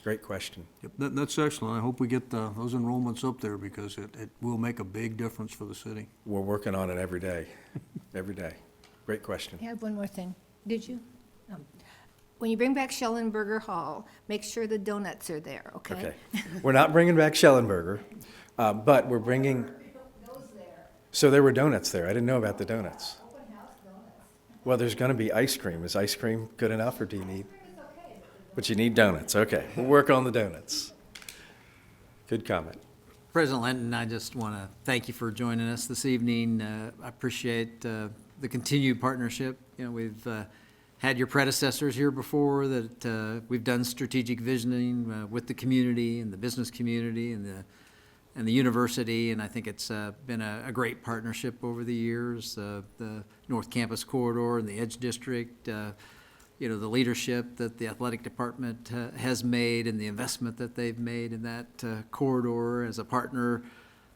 Great question. Yep, that's excellent. I hope we get those enrollments up there, because it will make a big difference for the city. We're working on it every day, every day. Great question. I have one more thing. Did you? When you bring back Schellenberger Hall, make sure the donuts are there, okay? Okay. We're not bringing back Schellenberger, but we're bringing, so there were donuts there. I didn't know about the donuts. Well, there's going to be ice cream. Is ice cream good enough, or do you need? But you need donuts. Okay, we'll work on the donuts. Good comment. President Linton, I just want to thank you for joining us this evening. I appreciate the continued partnership. We've had your predecessors here before, that we've done strategic visioning with the community and the business community and the university, and I think it's been a great partnership over the years. The North Campus Corridor and the Edge District, the leadership that the athletic department has made, and the investment that they've made in that corridor as a partner,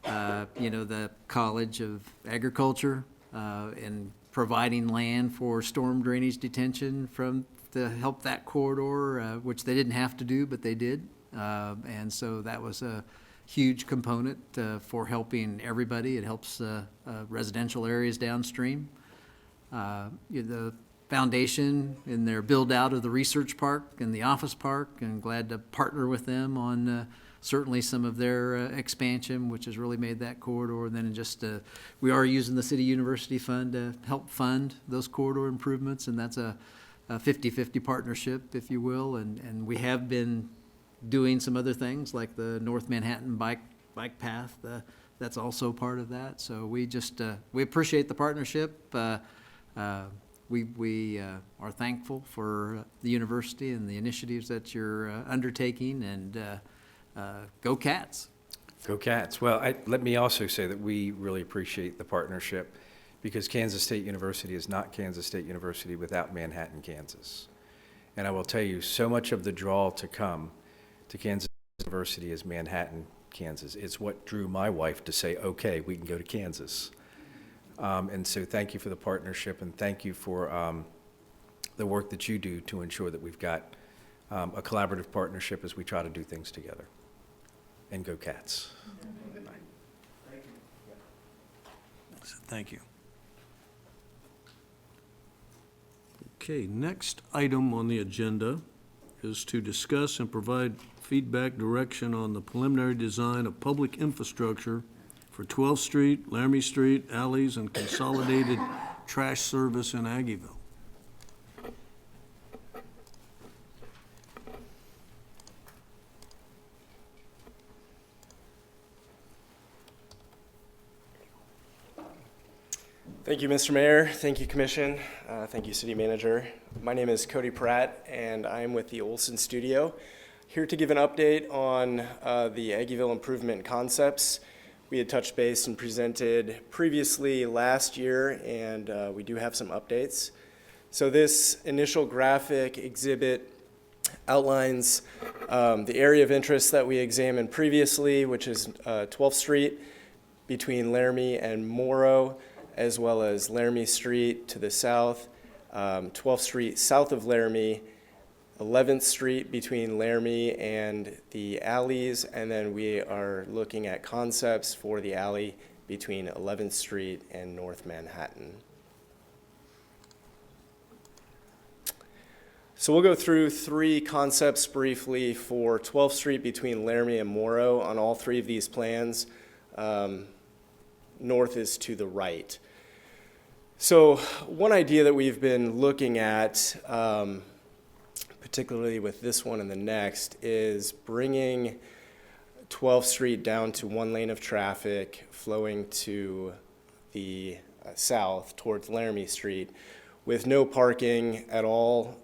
the College of Agriculture, and providing land for storm drainage detention to help that corridor, which they didn't have to do, but they did. And so that was a huge component for helping everybody. It helps residential areas downstream. The foundation in their build-out of the research park and the office park, and glad to partner with them on certainly some of their expansion, which has really made that corridor. And then just we are using the City University Fund to help fund those corridor improvements, and that's a 50-50 partnership, if you will. And we have been doing some other things like the North Manhattan bike path. That's also part of that. So we appreciate the partnership. We are thankful for the university and the initiatives that you're undertaking, and go Cats. Go Cats. Well, let me also say that we really appreciate the partnership, because Kansas State University is not Kansas State University without Manhattan, Kansas. And I will tell you, so much of the draw to come to Kansas University is Manhattan, Kansas. It's what drew my wife to say, okay, we can go to Kansas. And so thank you for the partnership, and thank you for the work that you do to ensure that we've got a collaborative partnership as we try to do things together. And go Cats. Thank you. Okay, next item on the agenda is to discuss and provide feedback direction on the preliminary design of public infrastructure for 12th Street, Laramie Street, alleys, and consolidated trash service in Aggieville. Thank you, Mr. Mayor. Thank you, Commission. Thank you, City Manager. My name is Cody Pratt, and I am with the Olson Studio, here to give an update on the Aggieville improvement concepts. We had touched base and presented previously last year, and we do have some updates. So this initial graphic exhibit outlines the area of interest that we examined previously, which is 12th Street between Laramie and Morrow, as well as Laramie Street to the south, 12th Street south of Laramie, 11th Street between Laramie and the alleys, and then we are looking at concepts for the alley between 11th Street and North Manhattan. So we'll go through three concepts briefly for 12th Street between Laramie and Morrow. On all three of these plans, north is to the right. So one idea that we've been looking at, particularly with this one and the next, is bringing 12th Street down to one lane of traffic flowing to the south towards Laramie Street, with no parking at all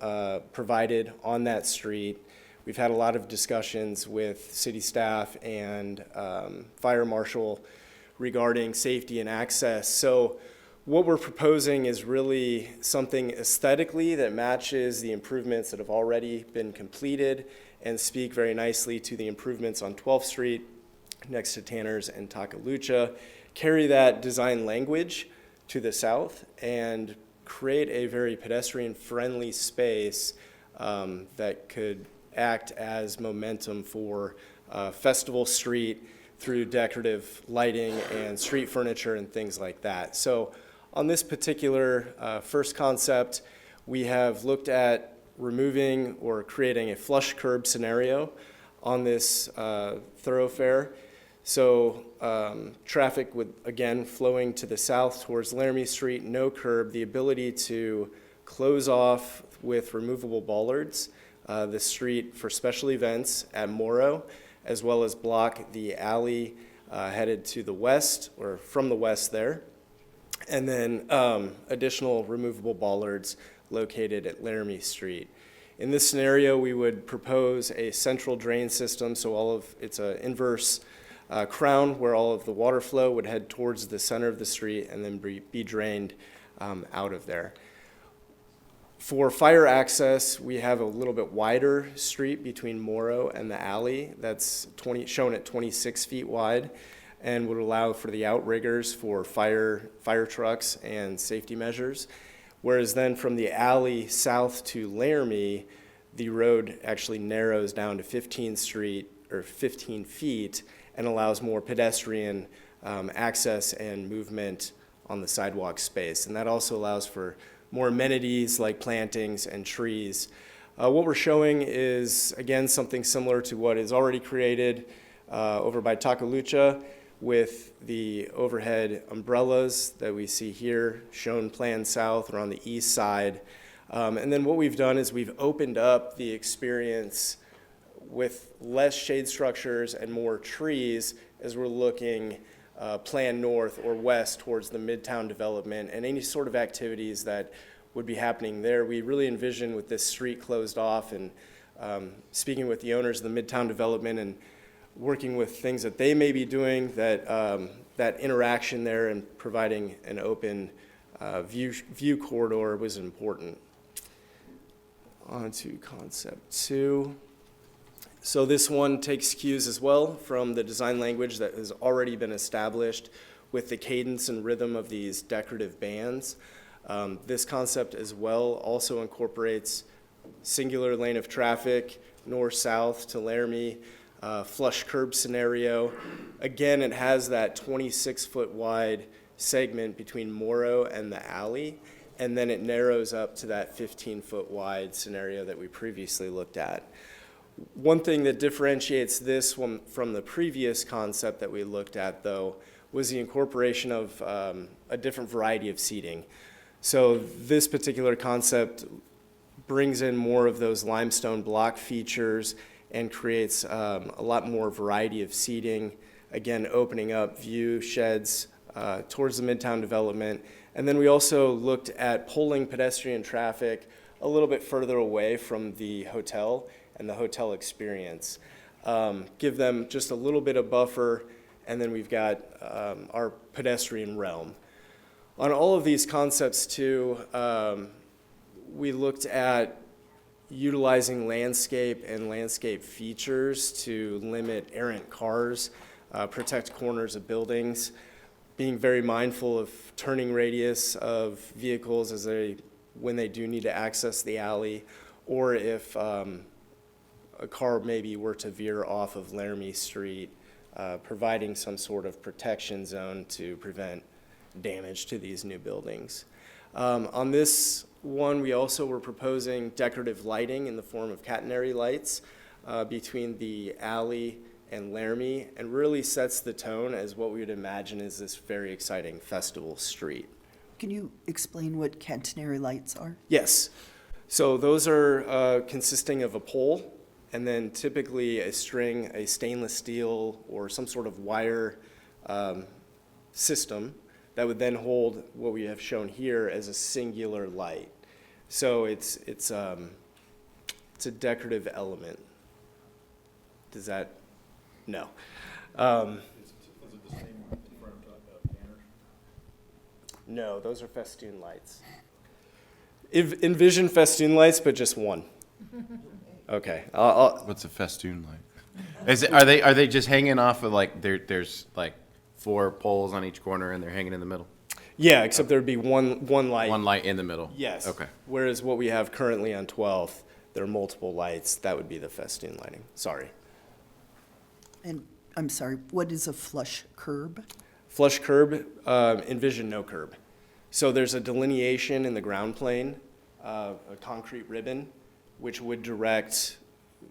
provided on that street. We've had a lot of discussions with city staff and fire marshal regarding safety and access. So what we're proposing is really something aesthetically that matches the improvements that have already been completed and speak very nicely to the improvements on 12th Street next to Tanner's and Takalucha, carry that design language to the south, and create a very pedestrian-friendly space that could act as momentum for Festival Street through decorative lighting and street furniture and things like that. So on this particular first concept, we have looked at removing or creating a flush curb scenario on this thoroughfare. So traffic would, again, flowing to the south towards Laramie Street, no curb, the ability to close off with removable bollards the street for special events at Morrow, as well as block the alley headed to the west, or from the west there. And then additional removable bollards located at Laramie Street. In this scenario, we would propose a central drain system, so it's an inverse crown where all of the water flow would head towards the center of the street and then be drained out of there. For fire access, we have a little bit wider street between Morrow and the alley that's shown at 26 feet wide, and would allow for the outriggers for fire trucks and safety measures. Whereas then from the alley south to Laramie, the road actually narrows down to 15 feet, and allows more pedestrian access and movement on the sidewalk space. And that also allows for more amenities like plantings and trees. What we're showing is, again, something similar to what is already created over by Takalucha, with the overhead umbrellas that we see here, shown planned south or on the east side. And then what we've done is we've opened up the experience with less shade structures and more trees as we're looking planned north or west towards the Midtown development and any sort of activities that would be happening there. We really envision, with this street closed off, and speaking with the owners of the Midtown development and working with things that they may be doing, that interaction there and providing an open view corridor was important. On to concept 2. So this one takes cues as well from the design language that has already been established with the cadence and rhythm of these decorative bands. This concept as well also incorporates singular lane of traffic, north-south to Laramie, flush curb scenario. Again, it has that 26-foot wide segment between Morrow and the alley, and then it narrows up to that 15-foot wide scenario that we previously looked at. One thing that differentiates this one from the previous concept that we looked at, though, was the incorporation of a different variety of seating. So this particular concept brings in more of those limestone block features and creates a lot more variety of seating, again, opening up view sheds towards the Midtown development, And then we also looked at pulling pedestrian traffic a little bit further away from the hotel and the hotel experience. Give them just a little bit of buffer, and then we've got our pedestrian realm. On all of these concepts too, we looked at utilizing landscape and landscape features to limit errant cars, protect corners of buildings, being very mindful of turning radius of vehicles when they do need to access the alley, or if a car maybe were to veer off of Laramie Street, providing some sort of protection zone to prevent damage to these new buildings. On this one, we also were proposing decorative lighting in the form of catenary lights between the alley and Laramie, and really sets the tone as what we would imagine is this very exciting festival street. Can you explain what catenary lights are? Yes. So those are consisting of a pole and then typically a string, a stainless steel or some sort of wire system that would then hold what we have shown here as a singular light. So it's a decorative element. Does that? No. No, those are festoon lights. Envision festoon lights, but just one. Okay. What's a festoon like? Are they just hanging off of like there's like 4 poles on each corner and they're hanging in the middle? Yeah, except there'd be one light. One light in the middle? Yes. Okay. Whereas what we have currently on 12th, there are multiple lights. That would be the festoon lighting. Sorry. And I'm sorry, what is a flush curb? Flush curb, envision no curb. So there's a delineation in the ground plane, a concrete ribbon, which would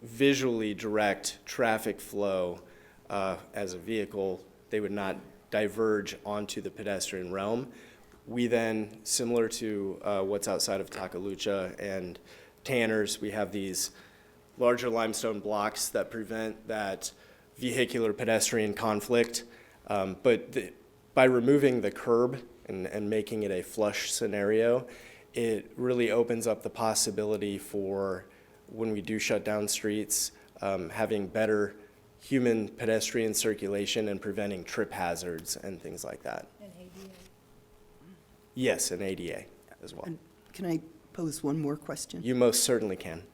visually direct traffic flow as a vehicle. They would not diverge onto the pedestrian realm. We then, similar to what's outside of Takalucha and Tanner's, we have these larger limestone blocks that prevent that vehicular pedestrian conflict. By removing the curb and making it a flush scenario, it really opens up the possibility for when we do shut down streets, having better human pedestrian circulation and preventing trip hazards and things like that. And ADA. Yes, and ADA as well. And can I pose one more question? You most certainly can.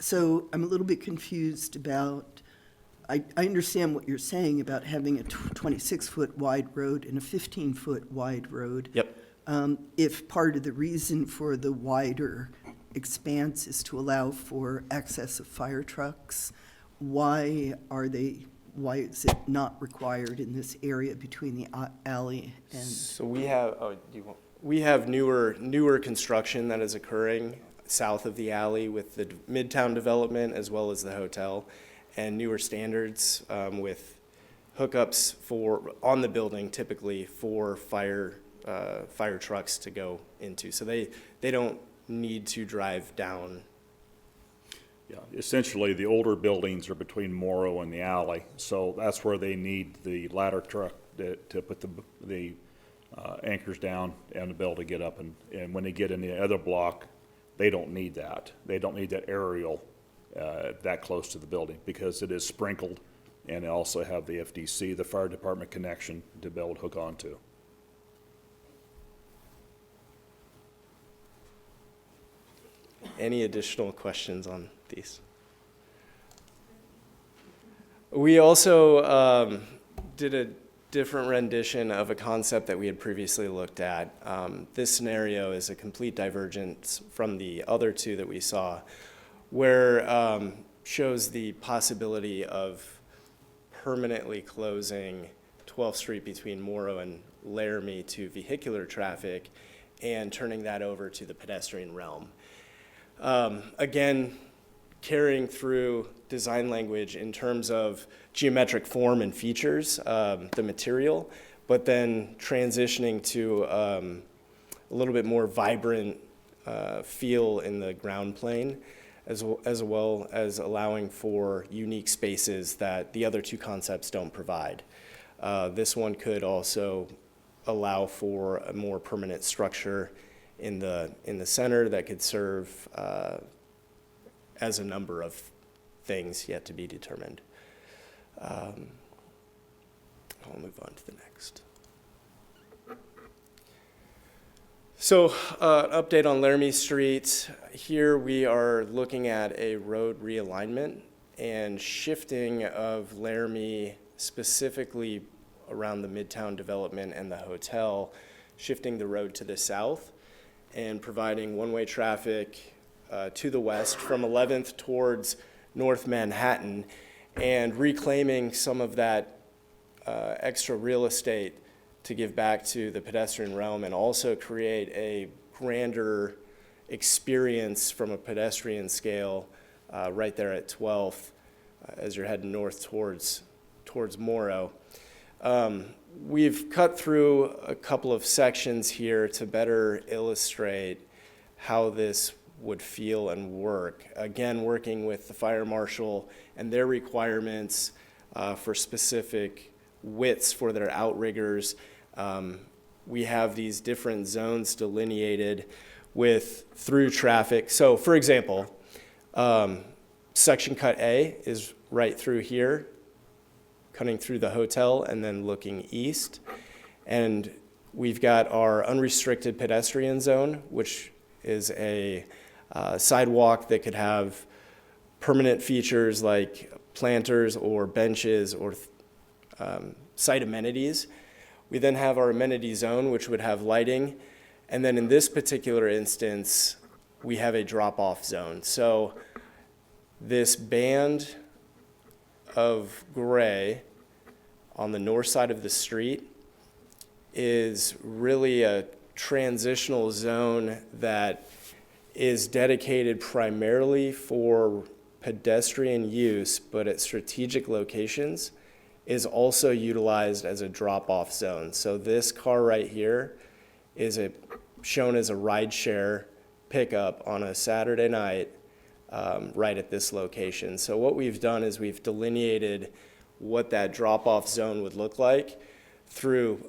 So I'm a little bit confused about, I understand what you're saying about having a 26-foot wide road and a 15-foot wide road. Yep. If part of the reason for the wider expanse is to allow for access of fire trucks, why is it not required in this area between the alley and? So we have newer construction that is occurring south of the alley with the Midtown development as well as the hotel, and newer standards with hookups on the building typically for fire trucks to go into. So they don't need to drive down. Yeah, essentially, the older buildings are between Morrow and the alley, so that's where they need the ladder truck to put the anchors down and to be able to get up. And when they get in the other block, they don't need that. They don't need that aerial that close to the building because it is sprinkled, and they also have the FDC, the fire department connection, to be able to hook onto. Any additional questions on these? We also did a different rendition of a concept that we had previously looked at. This scenario is a complete divergence from the other two that we saw, where shows the possibility of permanently closing 12th Street between Morrow and Laramie to vehicular traffic and turning that over to the pedestrian realm. Again, carrying through design language in terms of geometric form and features, the material, but then transitioning to a little bit more vibrant feel in the ground plane, as well as allowing for unique spaces that the other two concepts don't provide. This one could also allow for a more permanent structure in the center that could serve as a number of things yet to be determined. I'll move on to the next. So, update on Laramie Street. Here we are looking at a road realignment and shifting of Laramie, specifically around the Midtown development and the hotel, shifting the road to the south and providing one-way traffic to the west from 11th towards North Manhattan, and reclaiming some of that extra real estate to give back to the pedestrian realm and also create a grander experience from a pedestrian scale right there at 12th as you're heading north towards Morrow. We've cut through a couple of sections here to better illustrate how this would feel and work. Again, working with the fire marshal and their requirements for specific widths for their outriggers. We have these different zones delineated with through traffic. So for example, section cut A is right through here, cutting through the hotel and then looking east. And we've got our unrestricted pedestrian zone, which is a sidewalk that could have permanent features like planters or benches or site amenities. We then have our amenity zone, which would have lighting. And then in this particular instance, we have a drop-off zone. So this band of gray on the north side of the street is really a transitional zone that is dedicated primarily for pedestrian use, but at strategic locations is also utilized as a drop-off zone. So this car right here is shown as a ride-share pickup on a Saturday night right at this location. So what we've done is we've delineated what that drop-off zone would look like through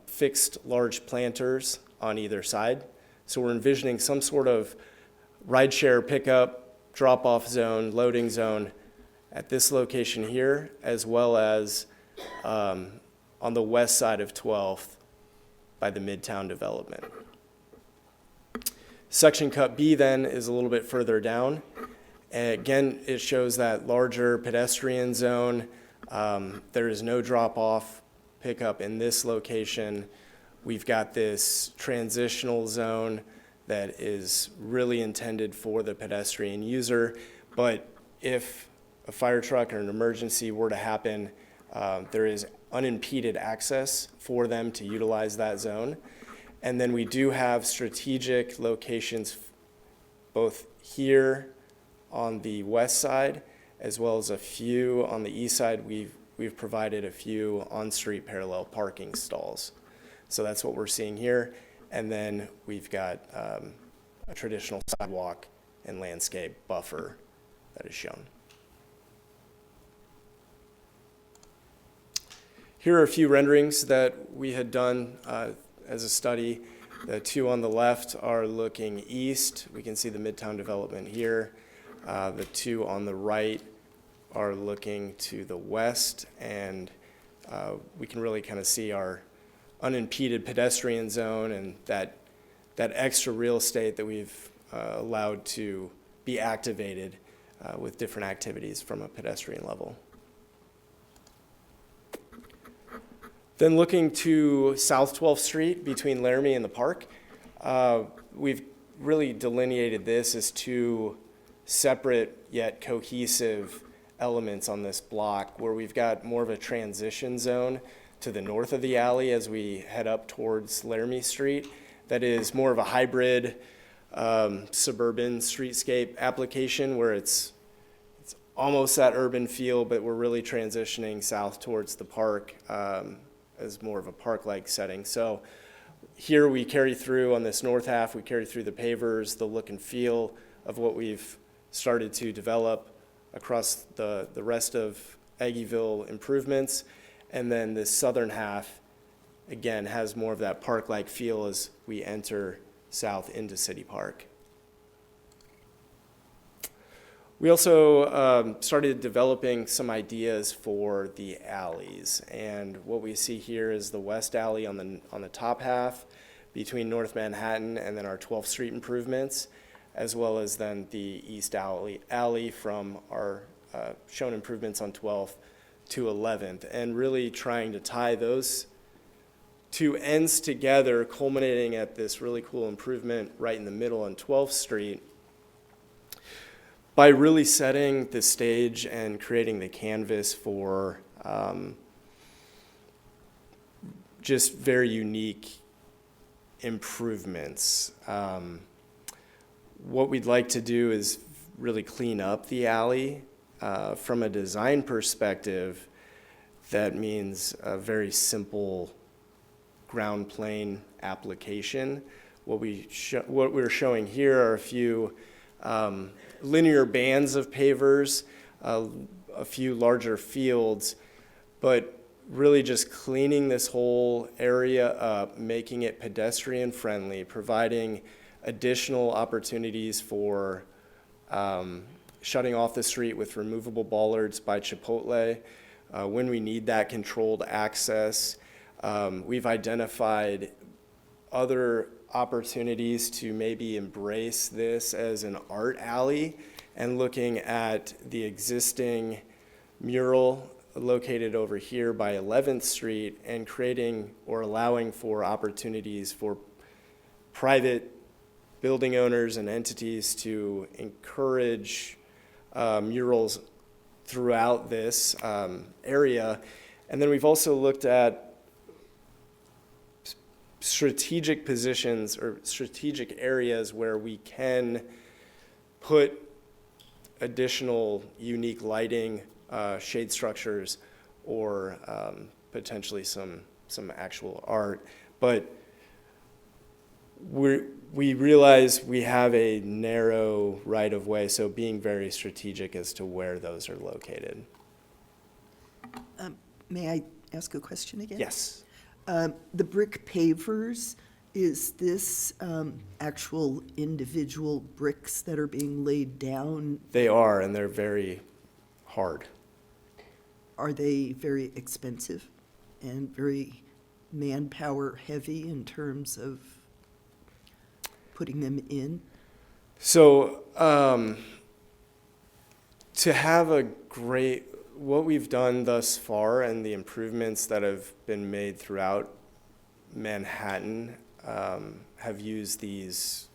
fixed large planters on either side. So we're envisioning some sort of ride-share pickup, drop-off zone, loading zone at this location here, as well as on the west side of 12th by the Midtown development. Section cut B then is a little bit further down. And again, it shows that larger pedestrian zone. There is no drop-off pickup in this location. We've got this transitional zone that is really intended for the pedestrian user, but if a fire truck or an emergency were to happen, there is unimpeded access for them to utilize that zone. And then we do have strategic locations both here on the west side as well as a few on the east side. We've provided a few on-street parallel parking stalls. So that's what we're seeing here. And then we've got a traditional sidewalk and landscape buffer that is shown. Here are a few renderings that we had done as a study. The two on the left are looking east. We can see the Midtown development here. The two on the right are looking to the west, and we can really kind of see our unimpeded pedestrian zone and that extra real estate that we've allowed to be activated with different activities from a pedestrian level. Then looking to South 12th Street between Laramie and the park, we've really delineated this as two separate yet cohesive elements on this block, where we've got more of a transition zone to the north of the alley as we head up towards Laramie Street. That is more of a hybrid suburban streetscape application where it's almost that urban feel, but we're really transitioning south towards the park as more of a park-like setting. So here we carry through on this north half, we carry through the pavers, the look and feel of what we've started to develop across the rest of Aggieville improvements. And then this southern half again, has more of that park-like feel as we enter south into City Park. We also started developing some ideas for the alleys, and what we see here is the west alley on the top half between North Manhattan and then our 12th Street improvements, as well as then the east alley from our shown improvements on 12th to 11th, and really trying to tie those two ends together, culminating at this really cool improvement right in the middle on 12th Street, by really setting the stage and creating the canvas for just very unique improvements. What we'd like to do is really clean up the alley. From a design perspective, that means a very simple ground plane application. What we're showing here are a few linear bands of pavers, a few larger fields, but really just cleaning this whole area up, making it pedestrian friendly, providing additional opportunities for shutting off the street with removable bollards by Chipotle when we need that controlled access. We've identified other opportunities to maybe embrace this as an art alley, and looking at the existing mural located over here by 11th Street and creating or allowing for opportunities for private building owners and entities to encourage murals throughout this area. And then we've also looked at strategic positions or strategic areas where we can put additional unique lighting, shade structures, or potentially some actual art. But we realize we have a narrow right-of-way, so being very strategic as to where those are located. May I ask a question again? Yes. The brick pavers, is this actual individual bricks that are being laid down? They are, and they're very hard. Are they very expensive and very manpower heavy in terms of putting them in? So to have what we've done thus far and the improvements that have been made throughout Manhattan have used these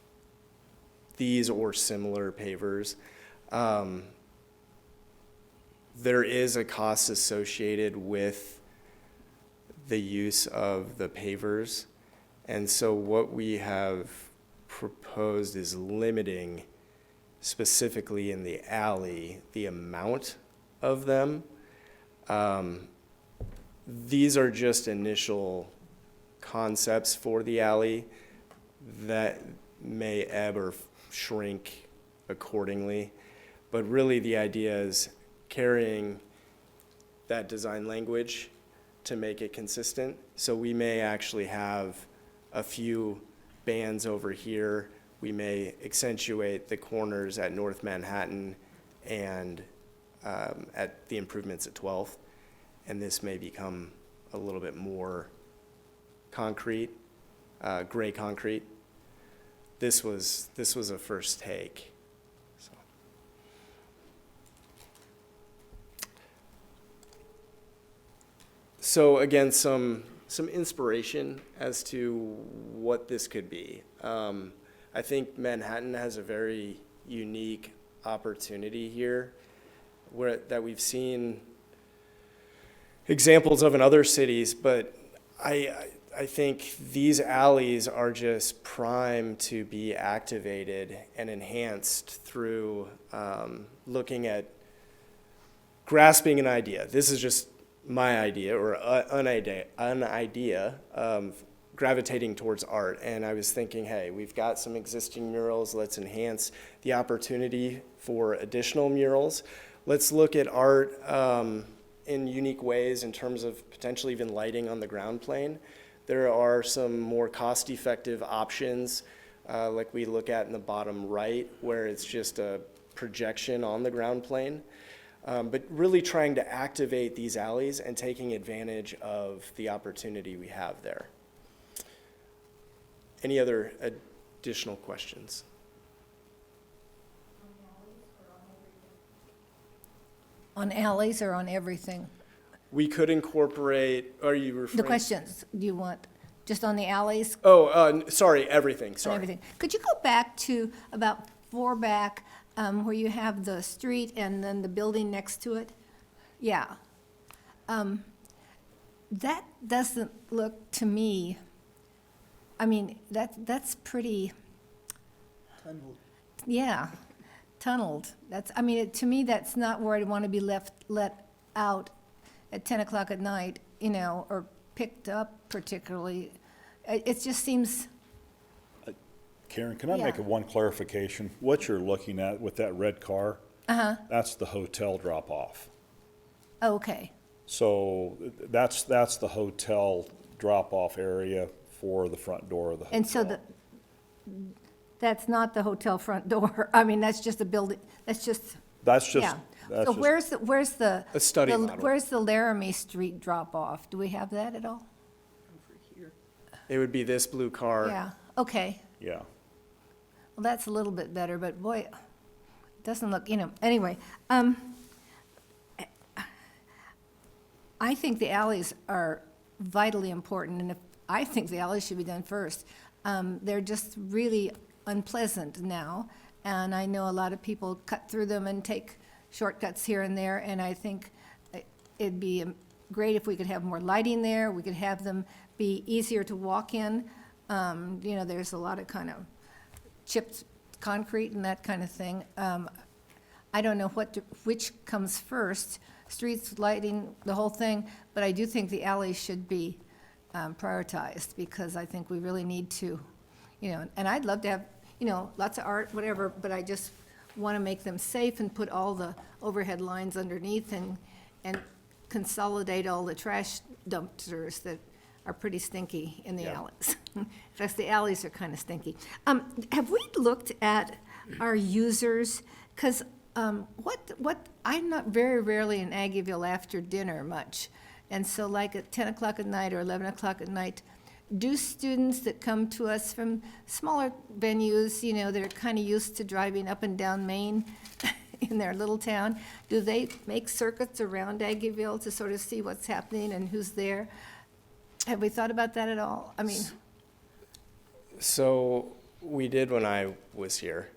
or similar pavers. There is a cost associated with the use of the pavers, and so what we have proposed is limiting specifically in the alley the amount of them. These are just initial concepts for the alley that may ebb or shrink accordingly, but really the idea is carrying that design language to make it consistent. So we may actually have a few bands over here. We may accentuate the corners at North Manhattan and at the improvements at 12th, and this may become a little bit more concrete, gray concrete. This was a first take. So again, some inspiration as to what this could be. I think Manhattan has a very unique opportunity here that we've seen examples of in other cities, but I think these alleys are just primed to be activated and enhanced through looking at grasping an idea. This is just my idea, or an idea of gravitating towards art. And I was thinking, hey, we've got some existing murals. Let's enhance the opportunity for additional murals. Let's look at art in unique ways in terms of potentially even lighting on the ground plane. There are some more cost-effective options, like we look at in the bottom right, where it's just a projection on the ground plane. But really trying to activate these alleys and taking advantage of the opportunity we have there. Any other additional questions? On alleys or on everything? We could incorporate, are you referring? The questions, do you want, just on the alleys? Oh, sorry, everything, On sorry. everything. Could you go back to about 4 back, where you have the street and then the building next to it? Yeah. That doesn't look to me, I mean, that's pretty, yeah, tunneled. I mean, to me, that's not where I'd want to be let out at 10 o'clock at night, or picked up particularly. It just seems, Karen, can I make Yeah. one clarification? What you're looking at with that red car, that's the hotel drop-off. okay. So that's the hotel drop-off area for the front door of the hotel. And so that's not the hotel front door. I mean, that's just a building, that's just, That's just, yeah. that's So just, where's the? A study the- model. Where's the Laramie Street drop-off? Do we have that at all? It would be this blue car. Yeah, okay. yeah. Well, that's a little bit better, but boy, it doesn't look, anyway. I think the alleys are vitally important, and I think the alleys should be done first. They're just really unpleasant now, and I know a lot of people cut through them and take shortcuts here and there, and I think it'd be great if we could have more lighting there, we could have them be easier to walk in. There's a lot of kind of chipped concrete and that kind of thing. I don't know which comes first, streets, lighting, the whole thing, but I do think the alleys should be prioritized, because I think we really need to, and I'd love to have, lots of art, whatever, but I just want to make them safe and put all the overhead lines underneath and consolidate all the trash dumpsters that are pretty stinky in the alleys. In fact, the alleys are kind of stinky. Have we looked at our users? Because I'm not very rarely in Aggieville after dinner much. And so like at 10 o'clock at night or 11 o'clock at night, do students that come to us from smaller venues, that are kind of used to driving up and down Main in their little town, do they make circuits around Aggieville to sort of see what's happening and who's there? Have we thought about that at all? I mean, So we did when I was here.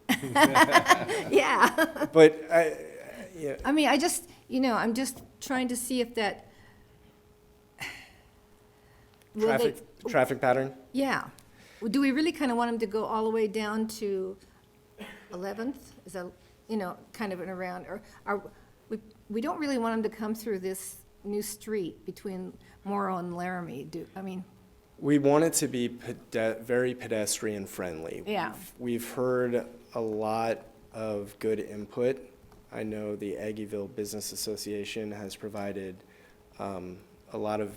yeah. But I mean, I just, I'm just trying to see if that. Will they- traffic pattern? Yeah. Well, do we really kind of want them to go all the way down to 11th? Is that, kind of an around, or we don't really want them to come through this new street between Morrow and Laramie, We want it to be very pedestrian friendly. Yeah. We've heard a lot of good input. I know the Aggieville Business Association has provided a lot of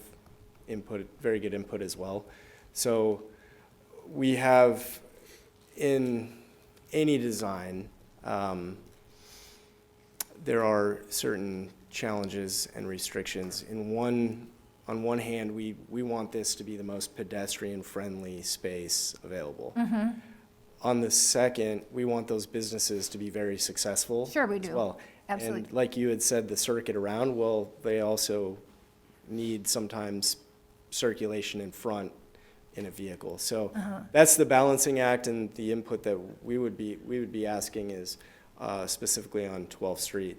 input, very good input as well. So we have, in any design, there are certain challenges and restrictions. On one hand, we want this to be the most pedestrian-friendly space available. On the second, we want those businesses to be very successful. Sure we as do. well. Absolutely. And like you had said, the circuit around, well, they also need sometimes circulation in front in a vehicle. So that's the balancing act, and the input that we would be asking is specifically on 12th Street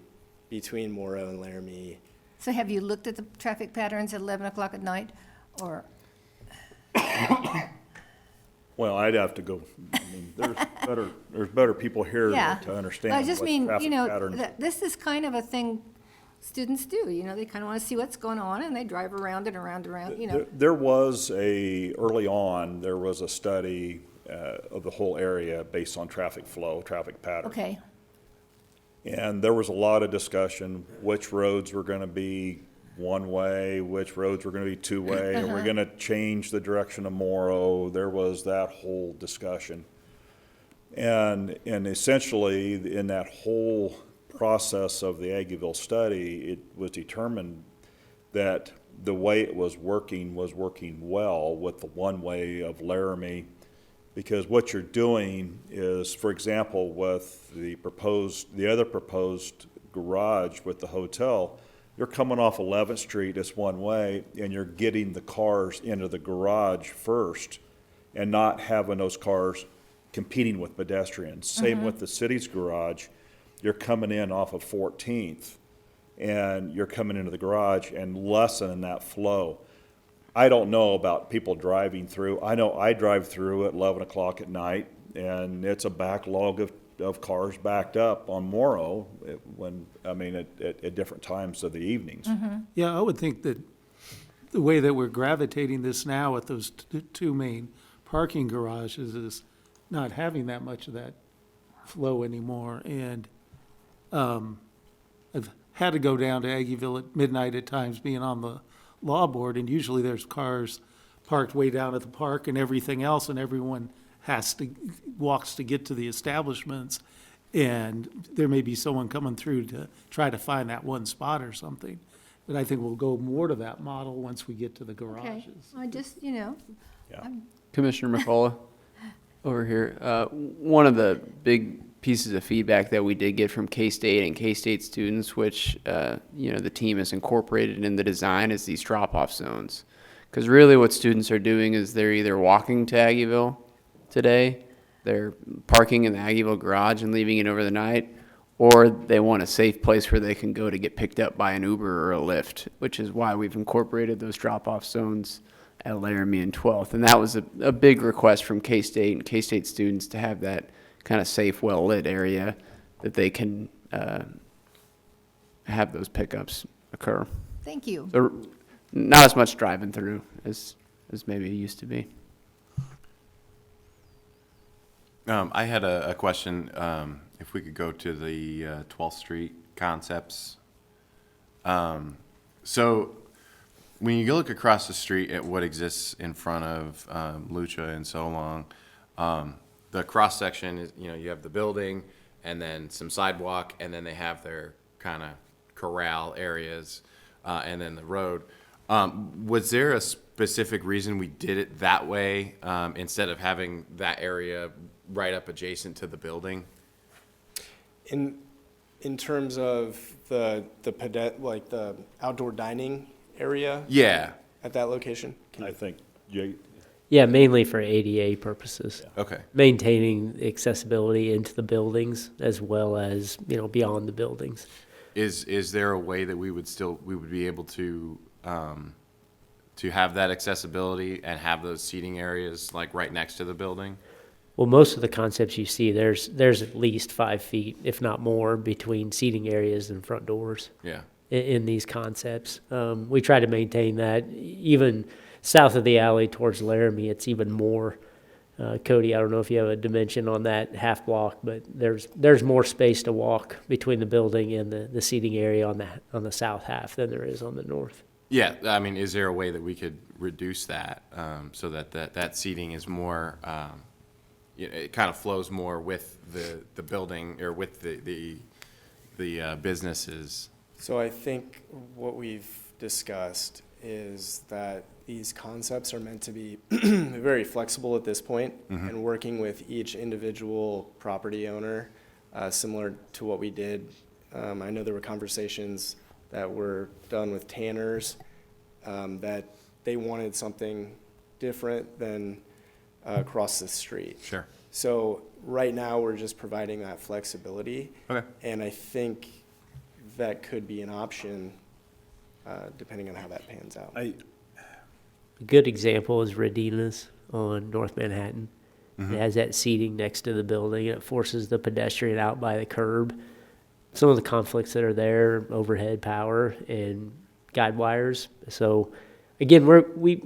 between Morrow and Laramie. so have you looked at the traffic patterns at 11 o'clock at night, or? Well, I'd have to go, there's better people here Yeah. to understand I just what mean, traffic patterns. this is kind of a thing students do, they kind of want to see what's going on, and they drive around and around, There was early on, there was a study of the whole area based on traffic flow, traffic patterns. Okay, And there was a lot of discussion, which roads were going to be one-way, which roads were gonna be two-way, and we're gonna change the direction of Morrow. There was that whole discussion. And essentially, in that whole process of the Aggieville study, it was determined that the way it was working well with the one-way of Laramie, because what you're doing is, for example, with the other proposed garage with the hotel, you're coming off 11th Street as one way, and you're getting the cars into the garage first and not having those cars competing with pedestrians. Same with the city's garage. You're coming in off of 14th, and you're coming into the garage and lessening that flow. I don't know about people driving through. I know I drive through at 11 o'clock at night, and it's a backlog of cars backed up on Morrow at different times of the evenings. Yeah, I would think that the way that we're gravitating this now with those two main parking garages is not having that much of that flow anymore. And I've had to go down to Aggieville at midnight at times, being on the law board, and usually there's cars parked way down at the park and everything else, and everyone walks to get to the establishments, and there may be someone coming through to try to find that one spot or something. But I think we'll go more to that model once we get to the Okay, garages. I just, Commissioner McCullough over here. One of the big pieces of feedback that we did get from K-State and K-State students, which, the team has incorporated in the design, is these drop-off zones. Because really what students are doing is they're either walking to Aggieville today, they're parking in the Aggieville garage and leaving it over the night, or they want a safe place where they can go to get picked up by an Uber or a Lyft, which is why we've incorporated those drop-off zones at Laramie and 12th. And that was a big request from K-State and K-State students to have that kind of safe, well-lit area that they can have those pickups occur. thank you. So not as much driving through as maybe it used to be. I had a question, if we could go to the 12th Street concepts. So when you look across the street at what exists in front of Lucha and so long, the cross-section is, you have the building and then some sidewalk, and then they have their kind of corral areas, and then the road. Was there a specific reason we did it that way instead of having that area right up adjacent to the building? In terms of the outdoor dining area? Yeah. At that location? I think, Yeah, mainly for ADA purposes. Okay. Maintaining accessibility into the buildings as well as, beyond the buildings. Is there a way that we would be able to have that accessibility and have those seating areas like right next to the building? Well, most of the concepts you see, there's at least 5 feet, if not more, between seating areas and front doors. Yeah. In these concepts. We try to maintain that. Even south of the alley towards Laramie, it's even more. Cody, I don't know if you have a dimension on that half block, but there's more space to walk between the building and the seating area on the south half than there is on the north. Yeah, is there a way that we could reduce that so that seating is more, it kind of flows more with the building or with the businesses? So I think what we've discussed is that these concepts are meant to be very flexible at this point, and working with each individual property owner, similar to what we did. I know there were conversations that were done with Tanners, that they wanted something different than across the street. Sure. So right now, we're just providing that flexibility. Okay. And I think that could be an option, depending on how that pans out. A good example is Radina's on North Manhattan. It has that seating next to the building, and it forces the pedestrian out by the curb. Some of the conflicts that are there, overhead power and guide wires. So again, we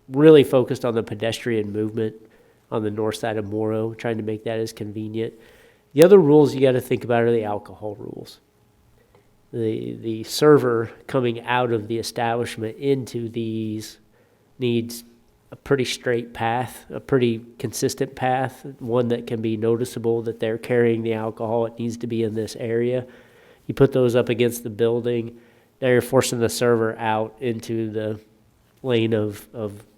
really focused on the pedestrian movement on the north side of Morrow, trying to make that as convenient. The other rules you got to think about are the alcohol rules. The server coming out of the establishment into these needs a pretty straight path, a pretty consistent path, one that can be noticeable that they're carrying the alcohol. It needs to be in this area. You put those up against the building, now you're forcing the server out into the lane of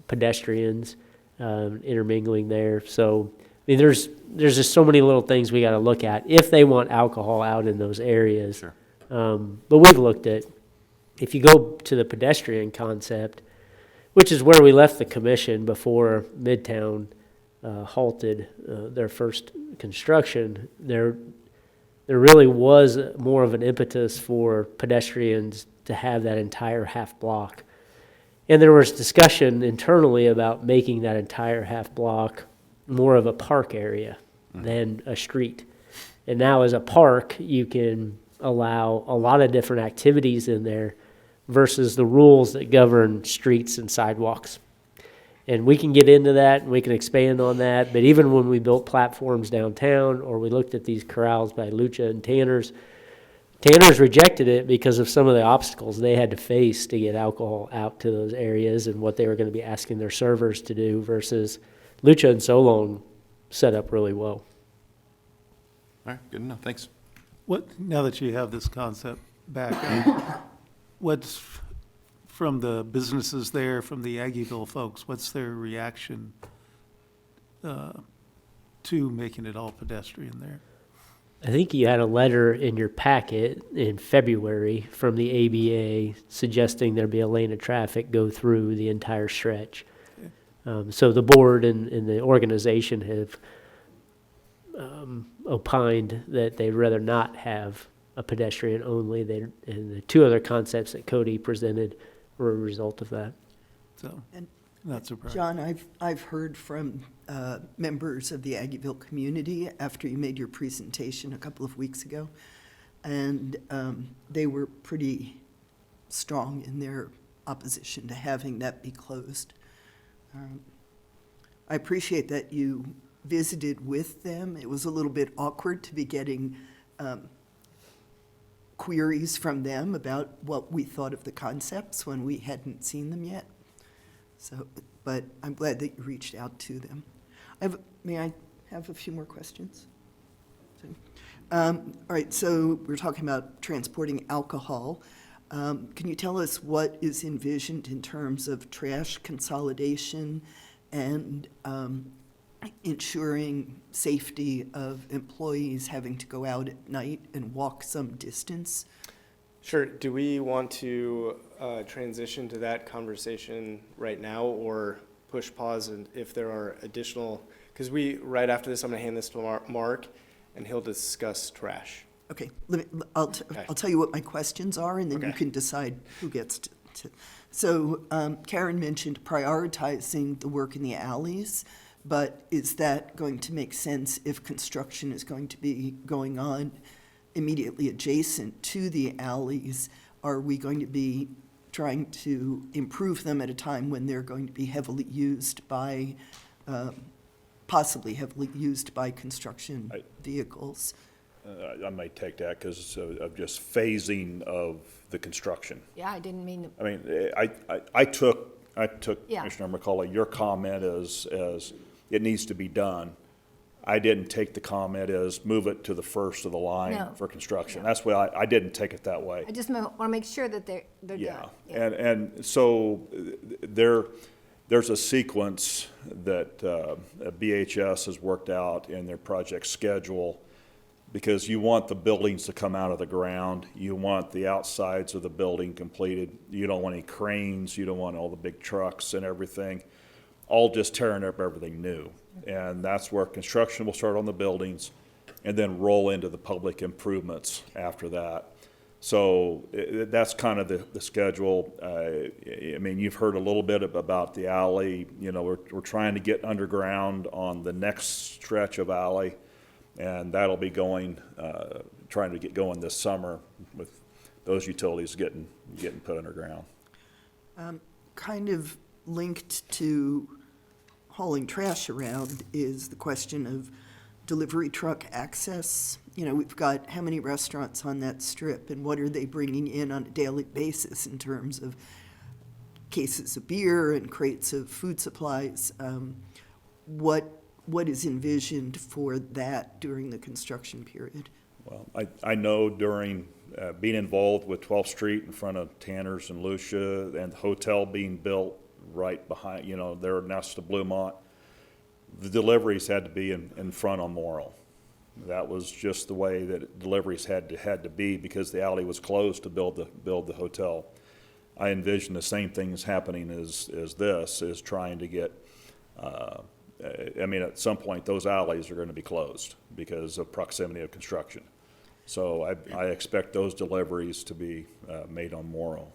pedestrians, intermingling there. So, I mean, there's just so many little things we got to look at if they want alcohol out in those areas. Sure. But we've looked at, if you go to the pedestrian concept, which is where we left the commission before Midtown halted their first construction, there really was more of an impetus for pedestrians to have that entire half block. And there was discussion internally about making that entire half block more of a park area than a street. And now as a park, you can allow a lot of different activities in there versus the rules that govern streets and sidewalks. And we can get into that and we can expand on that. But even when we built platforms downtown or we looked at these corrals by Lucha and Tanner's rejected it because of some of the obstacles they had to face to get alcohol out to those areas and what they were going to be asking their servers to do versus Lucha and Solon set up really well. All right, good enough, thanks. Now that you have this concept back, what's from the businesses there, from the Aggieville folks, what's their reaction to making it all pedestrian there? I think you had a letter in your packet in February from the ABA suggesting there be a lane of traffic go through the entire stretch. So the board and the organization have opined that they'd rather not have a pedestrian only. And the two other concepts that Cody presented were a result of that. So, And not surprised. John, I've heard from members of the Aggieville community after you made your presentation a couple of weeks ago, and they were pretty strong in their opposition to having that be closed. I appreciate that you visited with them. It was a little bit awkward to be getting queries from them about what we thought of the concepts when we hadn't seen them yet. So, but I'm glad that you reached out to them. May I have a few more questions? All right, so we're talking about transporting alcohol. Can you tell us what is envisioned in terms of trash consolidation and ensuring safety of employees having to go out at night and walk some distance? Sure. Do we want to transition to that conversation right now or push pause and if there are additional, because right after this, I'm going to hand this to Mark and he'll discuss trash. Okay, I'll tell you what my questions are, and then you can decide who gets to. So Karen mentioned prioritizing the work in the alleys, but is that going to make sense if construction is going to be going on immediately adjacent to the alleys? Are we going to be trying to improve them at a time when they're going to be heavily used by, possibly heavily used by construction vehicles? I may take that because of just phasing of the construction. Yeah, I didn't mean to. I mean, I took Yeah. Commissioner McCullough, your comment as it needs to be done. I didn't take the comment as move it to the first of the line No. for construction. That's why I didn't take it that way. I just want to make sure that they're Yeah, done. and so there's a sequence that BHS has worked out in their project schedule, because you want the buildings to come out of the ground. You want the outsides of the building completed. You don't want any cranes. You don't want all the big trucks and everything, all just tearing up everything new. And that's where construction will start on the buildings and then roll into the public improvements after that. So that's kind of the schedule. I mean, you've heard a little bit about the alley. You know, we're trying to get underground on the next stretch of alley, and that'll be going, trying to get going this summer with those utilities getting put underground. Kind of linked to hauling trash around is the question of delivery truck access You know, we've got how many restaurants on that strip, and what are they bringing in on a daily basis in terms of cases of beer and crates of food supplies? What is envisioned for that during the construction period? Well, I know during being involved with 12th Street in front of Tanner's and Lucia and the hotel being built right behind, there next to Bluemont, the deliveries had to be in front on Morrill. That was just the way that deliveries had to be because the alley was closed to build the hotel. I envision the same things happening as this, is trying to get, at some point, those alleys are going to be closed because of proximity of construction. So I expect those deliveries to be made on Morrill.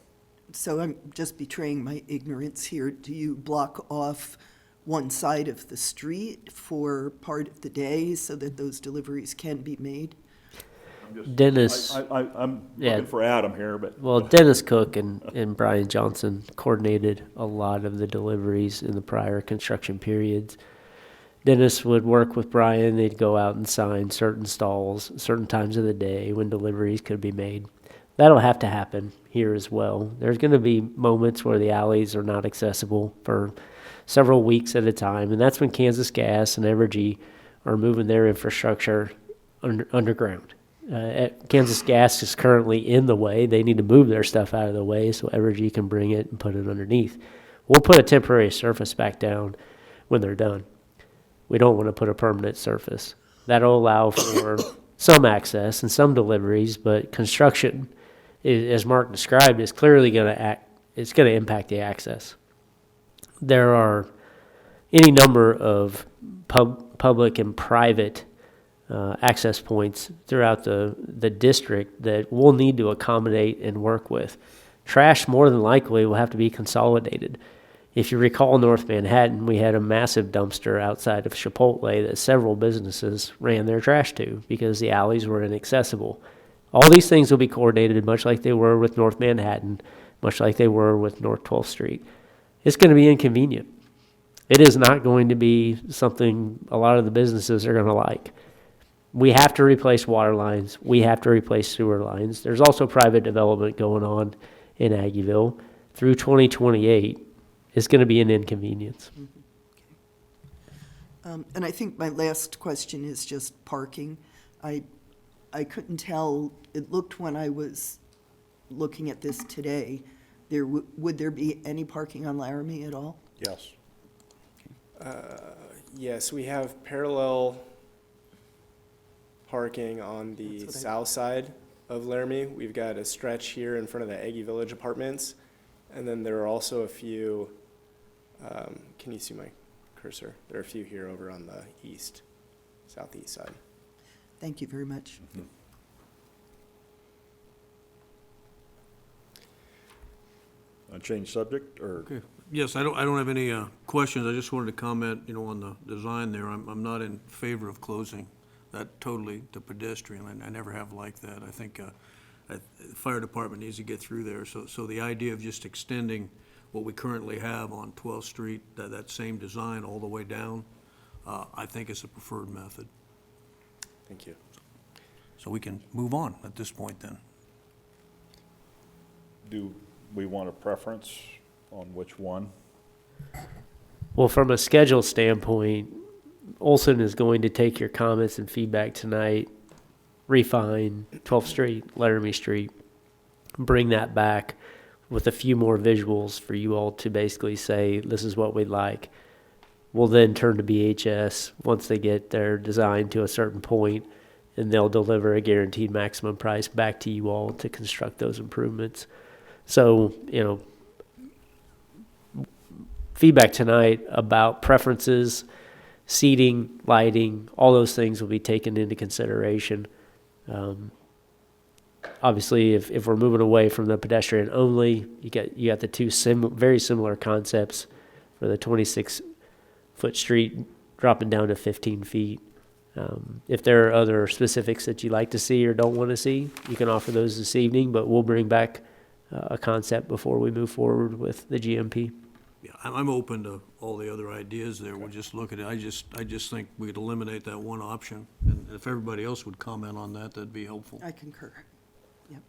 So I'm just betraying my ignorance here. Do you block off one side of the street for part of the day so that those deliveries can be made? Dennis. I'm looking for Adam here, but. Well, Dennis Cook and Brian Johnson coordinated a lot of the deliveries in the prior construction periods. Dennis would work with Brian. They'd go out and sign certain stalls, certain times of the day when deliveries could be made. That'll have to happen here as well. There's going to be moments where the alleys are not accessible for several weeks at a time, and that's when Kansas Gas and Evergy are moving their infrastructure underground. Kansas Gas is currently in the way. They need to move their stuff out of the way so Evergy can bring it and put it underneath. We'll put a temporary surface back down when they're done. We don't want to put a permanent surface. That'll allow for some access and some deliveries, but construction, as Mark described, is clearly going to impact the access. There are any number of public and private access points throughout the district that we'll need to accommodate and work with. Trash more than likely will have to be consolidated. If you recall North Manhattan, we had a massive dumpster outside of Chipotle that several businesses ran their trash to because the alleys were inaccessible. All these things will be coordinated much like they were with North Manhattan, much like they were with North 12th Street. It's going to be inconvenient. It is not going to be something a lot of the businesses are going to like. We have to replace water lines. We have to replace sewer lines. There's also private development going on in Aggieville. Through 2028, it's going to be an inconvenience. And I think my last question is just parking. I couldn't tell, it looked when I was looking at this today, would there be any parking on Laramie at all? Yes. Yes, we have parallel parking on the south side of Laramie. We've got a stretch here in front of the Aggie Village apartments, and then there are also a few, can you see my cursor? There are a few here over on the southeast side. Thank you very much. Mm-hmm. Change subject, or? Okay. Yes, I don't have any questions. I just wanted to comment, on the design there. I'm not in favor of closing that totally to pedestrian. I never have liked that. I think the fire department needs to get through there. So the idea of just extending what we currently have on 12th Street, that same design all the way down, I think is a preferred method. Thank you. So we can move on at this point then. Do we want a preference on which one? Well, from a schedule standpoint, Olson is going to take your comments and feedback tonight, refine 12th Street, Laramie Street, bring that back with a few more visuals for you all to basically say, this is what we'd like. We'll then turn to BHS once they get their design to a certain point, and they'll deliver a guaranteed maximum price back to you all to construct those improvements. So, feedback tonight about preferences, seating, lighting, all those things will be taken into consideration. Obviously, if we're moving away from the pedestrian only, you got the two very similar concepts for the 26-foot street dropping down to 15 feet. If there are other specifics that you'd like to see or don't want to see, you can offer those this evening, but we'll bring back a concept before we move forward with the GMP. Yeah, I'm open to all the other ideas there. We'll just look at it. I just think we'd eliminate that one option. And if everybody else would comment on that, that'd be helpful. I concur. Yep.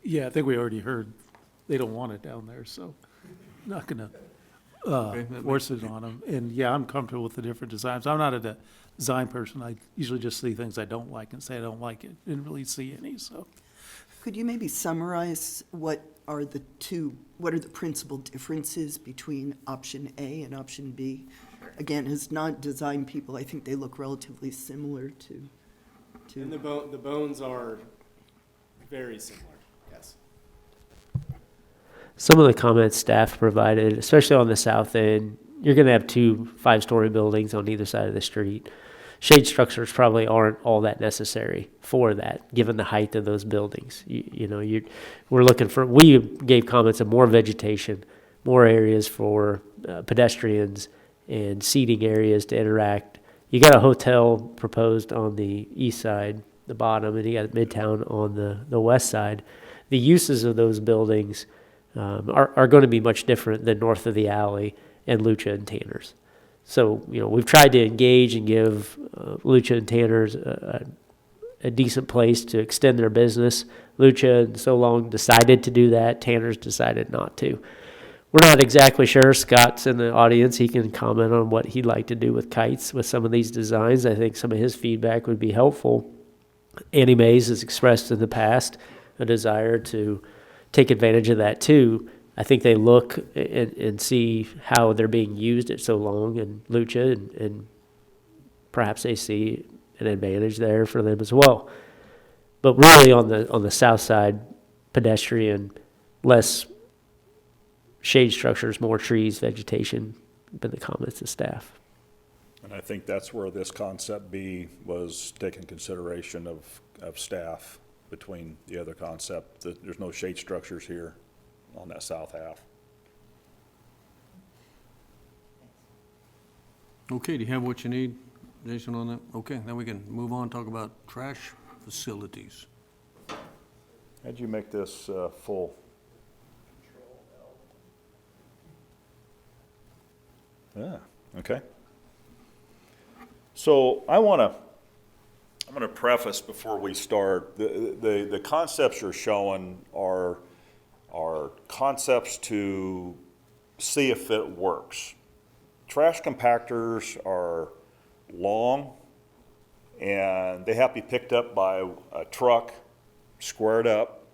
Yeah, I think we already heard they don't want it down there, so not gonna that force it on them. And yeah, I'm comfortable with the different designs. I'm not a design person. I usually just see things I don't like and say I don't like it. Didn't really see any, so. Could you maybe summarize what are the principal differences between option A and option B? Again, as non-design people, I think they look relatively similar to. And the bones are very similar, yes. Some of the comments staff provided, especially on the south end, you're going to have 2 5-story buildings on either side of the street. Shade structures probably aren't all that necessary for that, given the height of those buildings. We're looking for, we gave comments of more vegetation, more areas for pedestrians and seating areas to interact. You got a hotel proposed on the east side, the bottom, and you got Midtown on the west side. The uses of those buildings are going to be much different than north of the alley and Lucha and Tanner's. So, we've tried to engage and give Lucha and Tanner's a decent place to extend their business. Lucha and So Long decided to do that. Tanner's decided not to. We're not exactly sure. Scott's in the audience. He can comment on what he'd like to do with kites with some of these designs. I think some of his feedback would be helpful. Annie Mays has expressed in the past a desire to take advantage of that too. I think they look and see how they're being used at So Long and Lucha, and perhaps they see an advantage there for them as well. But really on the south side, pedestrian, less shade structures, more trees, vegetation, been the comments of staff. And I think that's where this concept B was taken consideration of staff between the other concept, that there's no shade structures here on that south half. Okay, do you have what you need, Jason, on that? Okay, then we can move on, talk about trash facilities. How'd you make this full? Yeah, okay. So I'm going to preface before we start, the concepts you're showing are concepts to see if it works. Trash compactors are long, and they have to be picked up by a truck, squared up.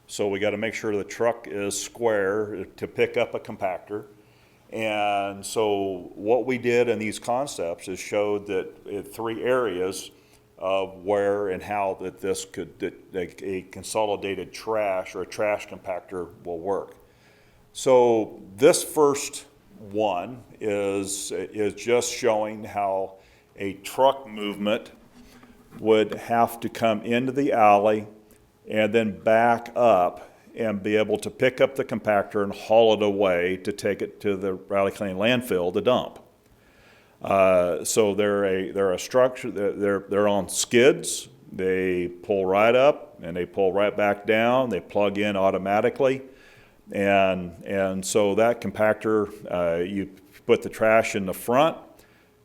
So we got to make sure the truck is square to pick up a compactor. And so what we did in these concepts is showed that in 3 areas of where and how that a consolidated trash or a trash compactor will work. So this first one is just showing how a truck movement would have to come into the alley and then back up and be able to pick up the compactor and haul it away to take it to the Riley County landfill to dump. So they're a structure. They're on skids. They pull right up and they pull right back down. They plug in automatically, and so that compactor, you put the trash in the front,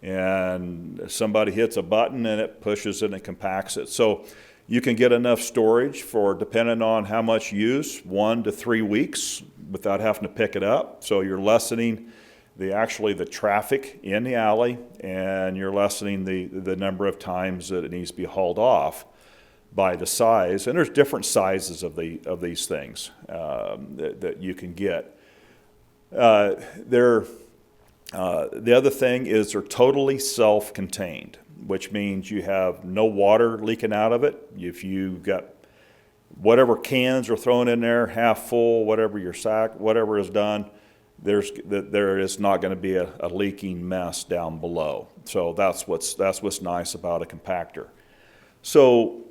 and somebody hits a button and it pushes it and compacts it. So you can get enough storage for, depending on how much use, 1 to 3 weeks without having to pick it up. So you're lessening the traffic in the alley, and you're lessening the number of times that it needs to be hauled off by the size. And there's different sizes of these things that you can get. The other thing is they're totally self-contained, which means you have no water leaking out of it. If you got whatever cans are thrown in there, half full, whatever your sack, whatever is done, there is not going to be a leaking mess down below. So that's what's nice about a compactor. So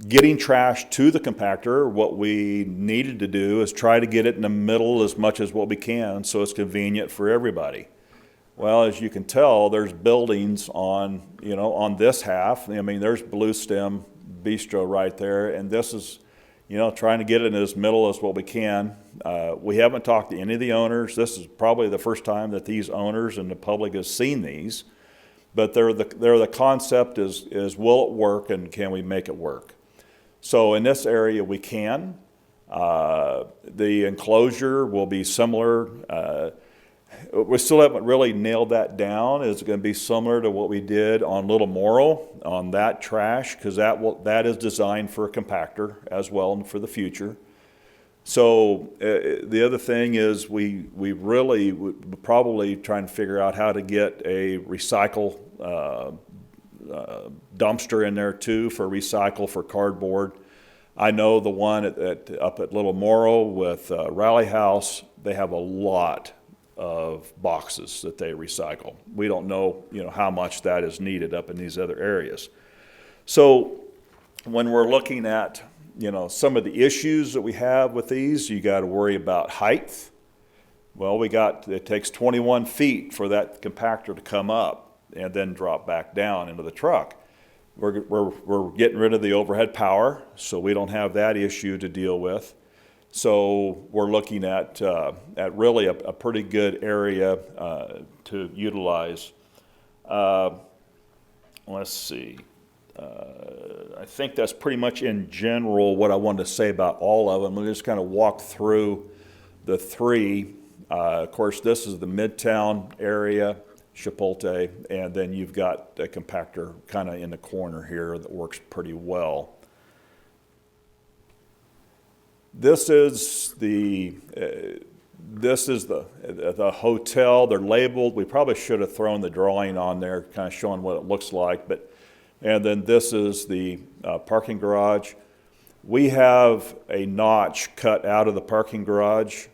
getting trash to the compactor, what we needed to do is try to get it in the middle as much as what we can so it's convenient for everybody. Well, as you can tell, there's buildings on this half. I mean, there's Blue Stem Bistro right there, and this is, trying to get it in as middle as what we can. We haven't talked to any of the owners. This is probably the first time that these owners and the public has seen these. But the concept is will it work and can we make it work? So in this area we can. The enclosure will be similar. We still haven't really nailed that down. Is it going to be similar to what we did on Little Morrow on that trash? Because that is designed for a compactor as well and for the future. So the other thing is we really would probably trying to figure out how to get a recycle dumpster in there too for recycle for cardboard. I know the one up at Little Morrow with Rally House, they have a lot of boxes that they recycle. We don't know, how much that is needed up in these other areas. So when we're looking at, some of the issues that we have with these, you got to worry about height. Well, it takes 21 feet for that compactor to come up and then drop back down into the truck. We're getting rid of the overhead power, so we don't have that issue to deal with. So we're looking at really a pretty good area to utilize. Let's see. I think that's pretty much in general what I wanted to say about all of them. We'll just kind of walk through the three. Of course, this is the Midtown area, Chipotle, and then you've got a compactor kind of in the corner here that works pretty well. This is the hotel. They're labeled. We probably should have thrown the drawing on there, kind of showing what it looks like. And then this is the parking garage. We have a notch cut out of the parking garage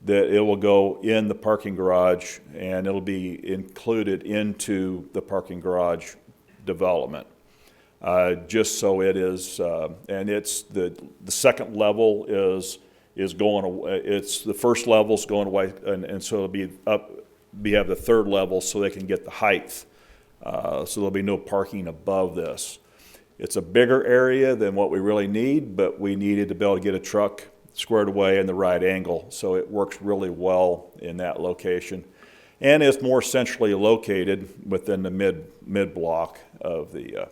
that it will go in the parking garage, and it'll be included into the parking garage development. Just so it is, and it's the second level is going away. It's the first level's going away, and so it'll be up. We have the third level so they can get the height. So there'll be no parking above this. It's a bigger area than what we really need, but we needed to be able to get a truck squared away in the right angle, so it works really well in that location, and it's more centrally located within the mid block of the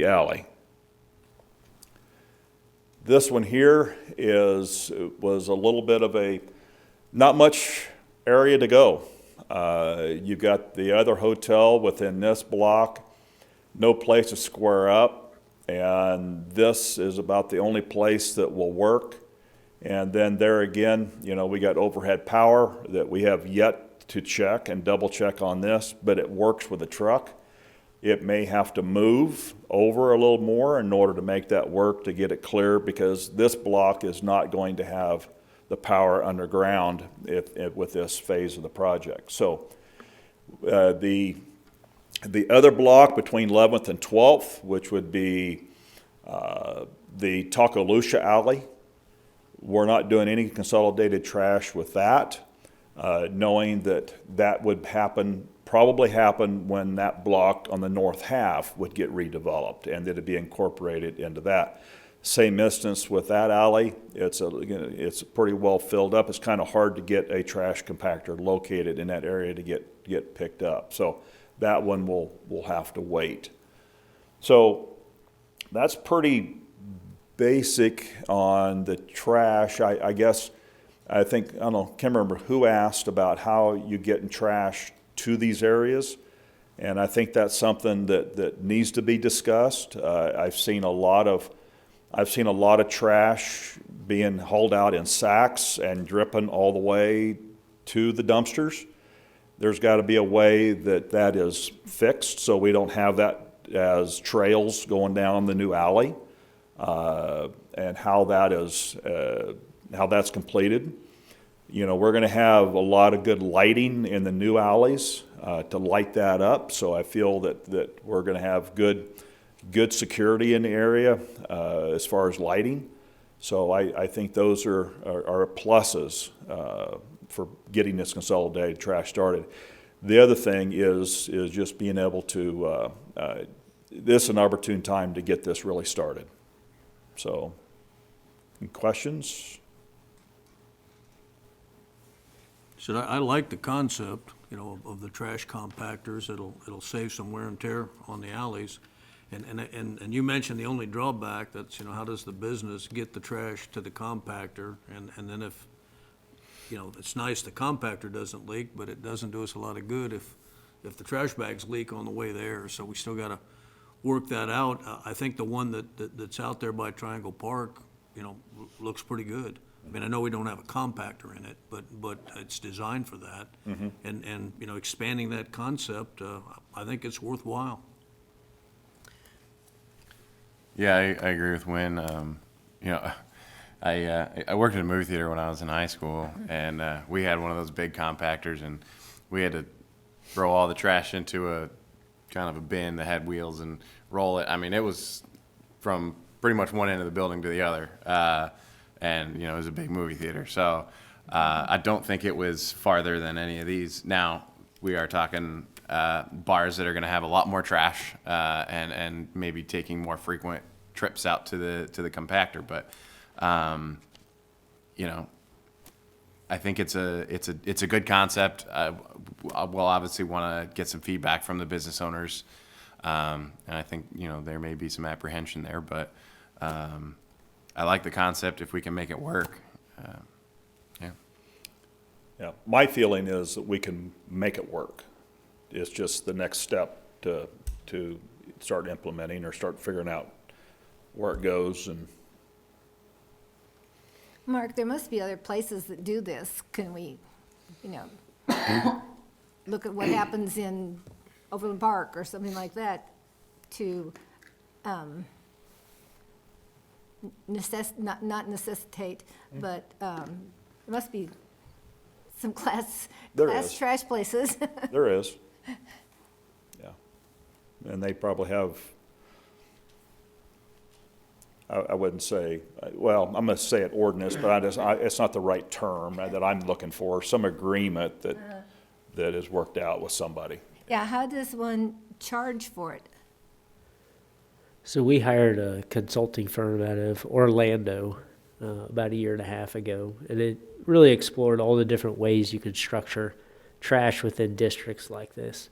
alley. This one here was a little bit of not much area to go. You've got the other hotel within this block, no place to square up, and this is about the only place that will work. And then there again, we got overhead power that we have yet to check and double check on this, but it works with a truck. It may have to move over a little more in order to make that work to get it clear, because this block is not going to have the power underground with this phase of the project. So the other block between 11th and 12th, which would be the Takalusha Alley, we're not doing any consolidated trash with that, knowing that would probably happen when that block on the north half would get redeveloped, and it'd be incorporated into that. Same instance with that alley. It's pretty well filled up. It's kind of hard to get a trash compactor located in that area to get picked up. So that one will have to wait. So that's pretty basic on the trash. I think, I don't know, can't remember who asked about how you get in trash to these areas. And I think that's something that needs to be discussed. I've seen a lot of trash being hauled out in sacks and dripping all the way to the dumpsters. There's got to be a way that is fixed so we don't have that as trails going down the new alley, and how that's completed. We're going to have a lot of good lighting in the new alleys to light that up. So I feel that we're going to have good security in the area as far as lighting. So I think those are pluses for getting this consolidated trash started. The other thing is just being able to, this is an opportune time to get this really started. So Any questions? So I like the concept, of the trash compactors. It'll save some wear and tear on the alleys. And you mentioned the only drawback, that's, how does the business get the trash to the compactor? And then if, it's nice the compactor doesn't leak, but it doesn't do us a lot of good if the trash bags leak on the way there. So we still gotta work that out. I think the one that's out there by Triangle Park, looks pretty good. I mean, I know we don't have a compactor in it, but it's designed for that. And expanding that concept, I think it's worthwhile. Yeah, I agree with Wynn. I worked in a movie theater when I was in high school, and we had one of those big compactors, and we had to throw all the trash into a kind of a bin that had wheels and roll it. I mean, it was from pretty much one end of the building to the other, and it was a big movie theater. So I don't think it was farther than any of these. Now we are talking bars that are going to have a lot more trash, and maybe taking more frequent trips out to the compactor. But I think it's a good concept. We'll obviously want to get some feedback from the business owners, and I think there may be some apprehension there, but I like the concept if we can make it work. Yeah, my feeling is that we can make it work. It's just the next step to start implementing or start figuring out where it goes. And Mark, there must be other places that do this. Can we, look at what happens in Overland Park or something like that to not necessitate, but there must be some class trash places. there is. Yeah. And they probably have, I wouldn't say, well, I'm going to say it ordinance, but it's not the right term that I'm looking for, some agreement that is worked out with somebody. Yeah, how does one charge for it? So we hired a consulting firm out of Orlando about 1.5 years ago, and it really explored all the different ways you could structure trash within districts like this.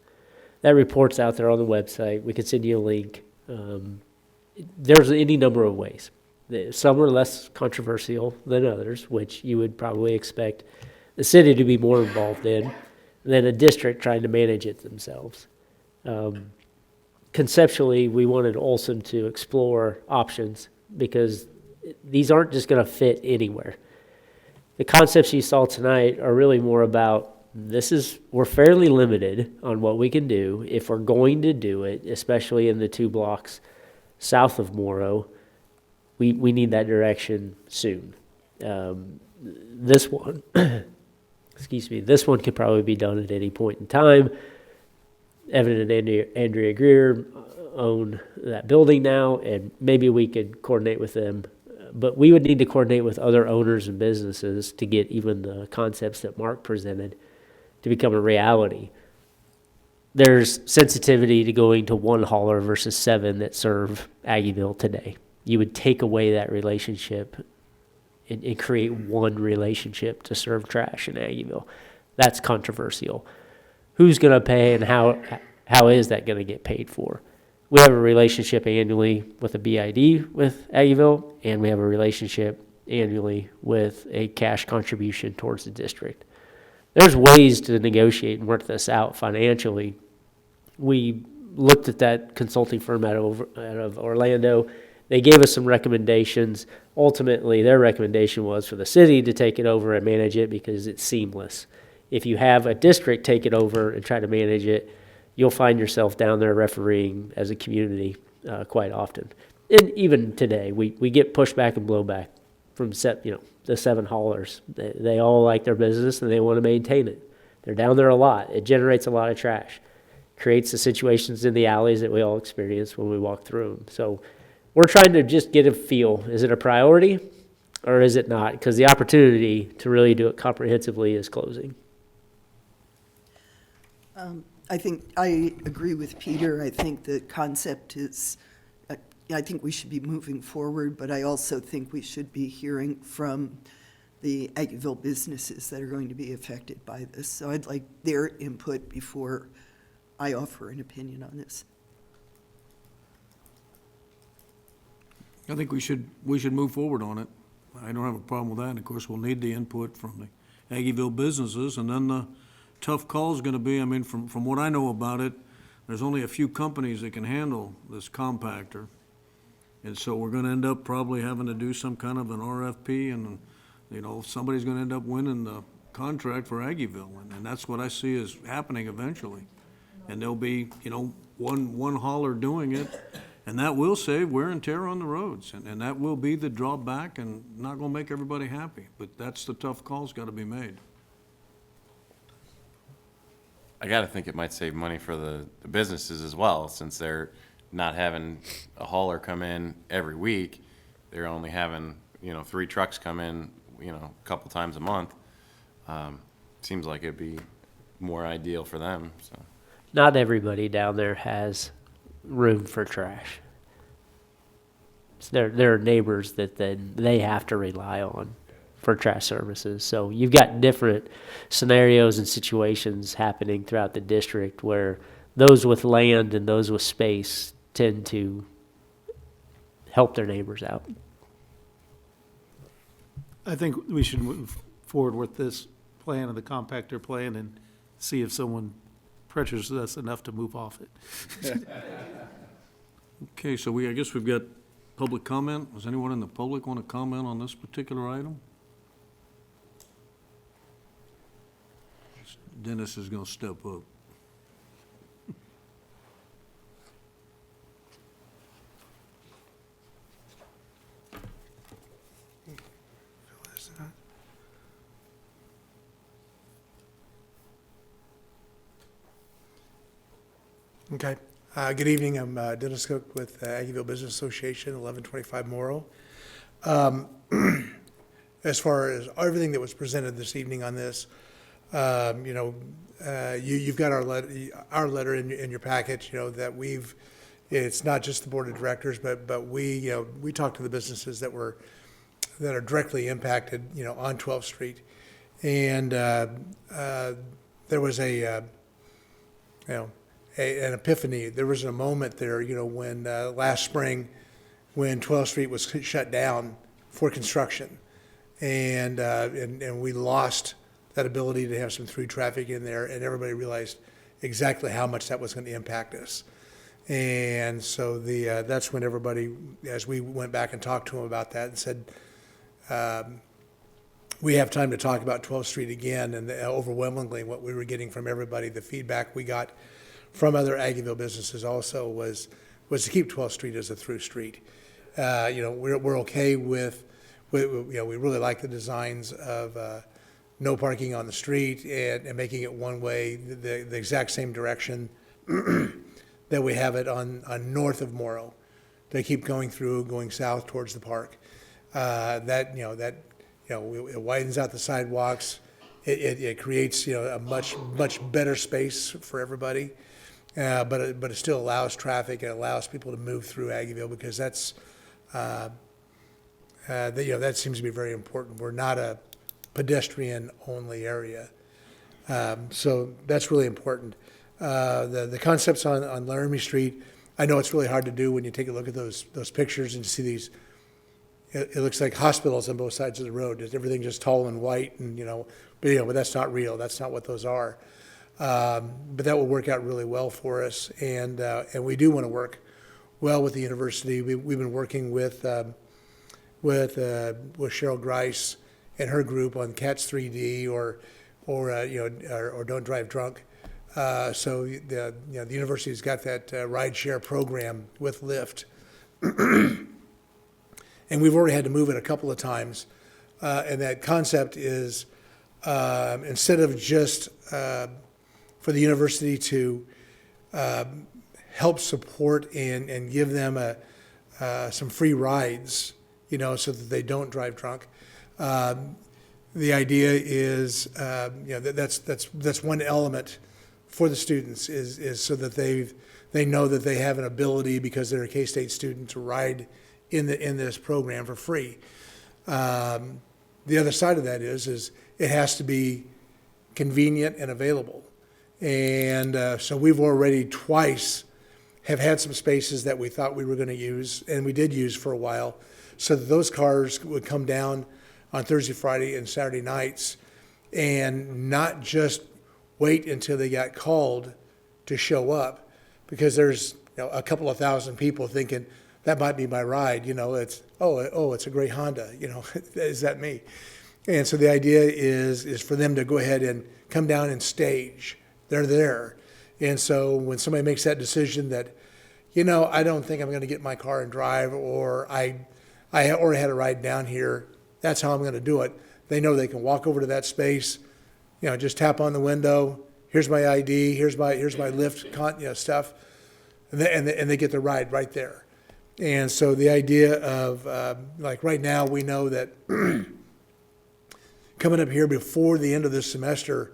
That report's out there on the website. We could send you a link. There's any number of ways. Some are less controversial than others, which you would probably expect the city to be more involved in than a district trying to manage it themselves. Conceptually, we wanted Olson to explore options because these aren't just going to fit anywhere. The concepts you saw tonight are really more about we're fairly limited on what we can do if we're going to do it, especially in the 2 blocks south of Morrow. We need that direction soon. This one, this one could probably be done at any point in time. Evan and Andrea Greer own that building now, and maybe we could coordinate with them. But we would need to coordinate with other owners and businesses to get even the concepts that Mark presented to become a reality. There's sensitivity to going to 1 hauler versus 7 that serve Aggieville today. You would take away that relationship and create one relationship to serve trash in Aggieville. That's controversial. Who's going to pay, and how is that going to get paid for? We have a relationship annually with a BID with Aggieville, and we have a relationship annually with a cash contribution towards the district. There's ways to negotiate and work this out financially. We looked at that consulting firm out of Orlando. They gave us some recommendations. Ultimately, their recommendation was for the city to take it over and manage it because it's seamless. If you have a district take it over and try to manage it, you'll find yourself down there refereeing as a community quite often. And even today, we get pushback and blowback from the 7 haulers. They all like their business and they want to maintain it. They're down there a lot. It generates a lot of trash. Creates the situations in the alleys that we all experience when we walk through them. So we're trying to just get a feel. Is it a priority or is it not? Because the opportunity to really do it comprehensively is closing. I think I agree with Peter. I think the concept is I think we should be moving forward, but I also think we should be hearing from the Aggieville businesses that are going to be affected by this. So I'd like their input before I offer an opinion on this. I think we should move forward on it. I don't have a problem with that. And of course, we'll need the input from the Aggieville businesses. And then the tough call is gonna be, I mean, from what I know about it, there's only a few companies that can handle this compactor. And so we're gonna end up probably having to do some kind of an RFP, and, you know, somebody's gonna end up winning the contract for Aggieville. And that's what I see as happening eventually. And there'll be, you know, one hauler doing it, and that will save wear and tear on the roads. And that will be the drawback, and not gonna make everybody happy. But that's the tough call's gotta be made. I gotta think it might save money for the businesses as well, since they're not having a hauler come in every week. They're only having, you know, 3 trucks come in, you know, a couple times a month. Seems like it'd be more ideal for them, so. Not everybody down there has room for trash. So there are neighbors that then they have to rely on for trash services. So you've got different scenarios and situations happening throughout the district where those with land and those with space tend to help their neighbors out. I think we should move forward with this plan and the compactor plan and see if someone pressures us enough to move off it. Okay, so I guess we've got public comment. Does anyone in the public want to comment on this particular item? Dennis is gonna step up. Okay. Good evening. I'm Dennis Cook with Aggieville Business Association, 1125 Morrow. As far as everything that was presented this evening on this, you know, you've got our letter in your package, you know, that it's not just the board of directors, but we talked to the businesses that are directly impacted, you know, on 12th Street. And there was an epiphany. There was a moment there, you know, when last spring, when 12th Street was shut down for construction, and we lost that ability to have some through traffic in there, and everybody realized exactly how much that was going to impact us. And so that's when everybody, as we went back and talked to them about that, and said, we have time to talk about 12th Street again. And overwhelmingly, what we were getting from everybody, the feedback we got from other Aggieville businesses also was to keep 12th Street as a through street. You know, we're okay with you know, we really like the designs of no parking on the street and making it one way, the exact same direction that we have it on north of Morrow. They keep going south towards the park. It widens out the sidewalks. It creates, you know, a much better space for everybody. But it still allows traffic. It allows people to move through Aggieville, because that's that seems to be very important. We're not a pedestrian-only area, so that's really important. The concepts on Laramie Street, I know it's really hard to do when you take a look at those pictures and you see these. It looks like hospitals on both sides of the road. Everything just tall and white, and but that's not real. That's not what those are. But that will work out really well for us, and we do want to work well with the university. We've been working with Cheryl Grice and her group on Cats 3D or Don't Drive Drunk. So the university's got that ride share program with Lyft, and we've already had to move it a couple of times. And that concept is instead of just for the university to help support and give them some free rides, so that they don't drive drunk. The idea is, that's one element for the students is so that they they know that they have an ability, because they're a K-State student, to ride in this program for free. The other side of that is it has to be convenient and available. And so we've already twice have had some spaces that we thought we were going to use, and we did use for a while, so that those cars would come down on Thursday, Friday, and Saturday nights, and not just wait until they got called to show up, because there's a couple of thousand people thinking, that might be my ride, it's, it's a gray Honda, is that me? And so the idea is for them to go ahead and come down and stage. They're there. And so when somebody makes that decision that, I don't think I'm going to get in my car and drive, or I already had a ride down here, that's how I'm going to do it. They know they can walk over to that space, just tap on the window. Here's my ID. Here's my Lyft stuff, and they get the ride right there. And so the idea of like right now, we know that coming up here before the end of this semester,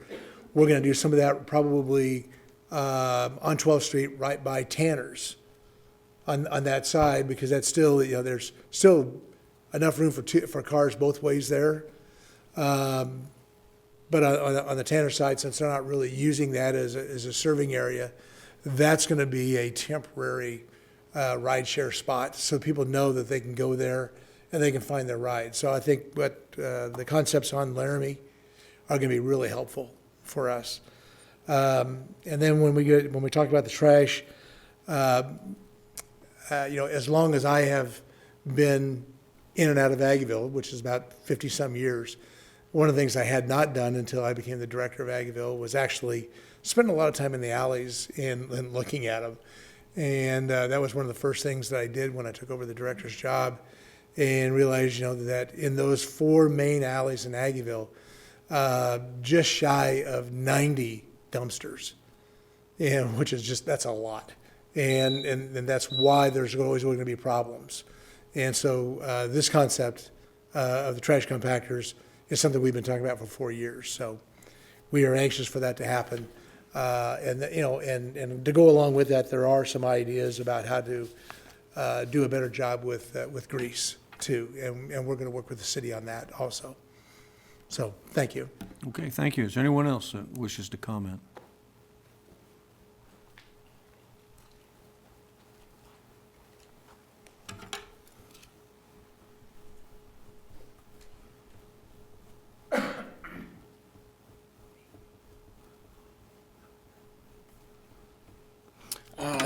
we're going to do some of that probably on 12th Street, right by Tanner's, on that side, because that's still, there's still enough room for cars both ways there. But on the Tanner side, since they're not really using that as a serving area, that's going to be a temporary ride share spot, so people know that they can go there and they can find their ride. So I think what the concepts on Laramie are going to be really helpful for us. And then when we talk about the trash, as long as I have been in and out of Aggieville, which is about 50-some years, one of the things I had not done until I became the director of Aggieville was actually spend a lot of time in the alleys and looking at them. And that was one of the first things that I did when I took over the director's job, and realized, that in those 4 main alleys in Aggieville, just shy of 90 dumpsters, and which is that's a lot. And that's why there's always going to be problems. And so this concept of the trash compactors is something we've been talking about for 4 years. So we are anxious for that to happen. And to go along with that, there are some ideas about how to do a better job with grease too. And we're going to work with the city on that also. So thank you. Okay, thank you. Is there anyone else that wishes to comment?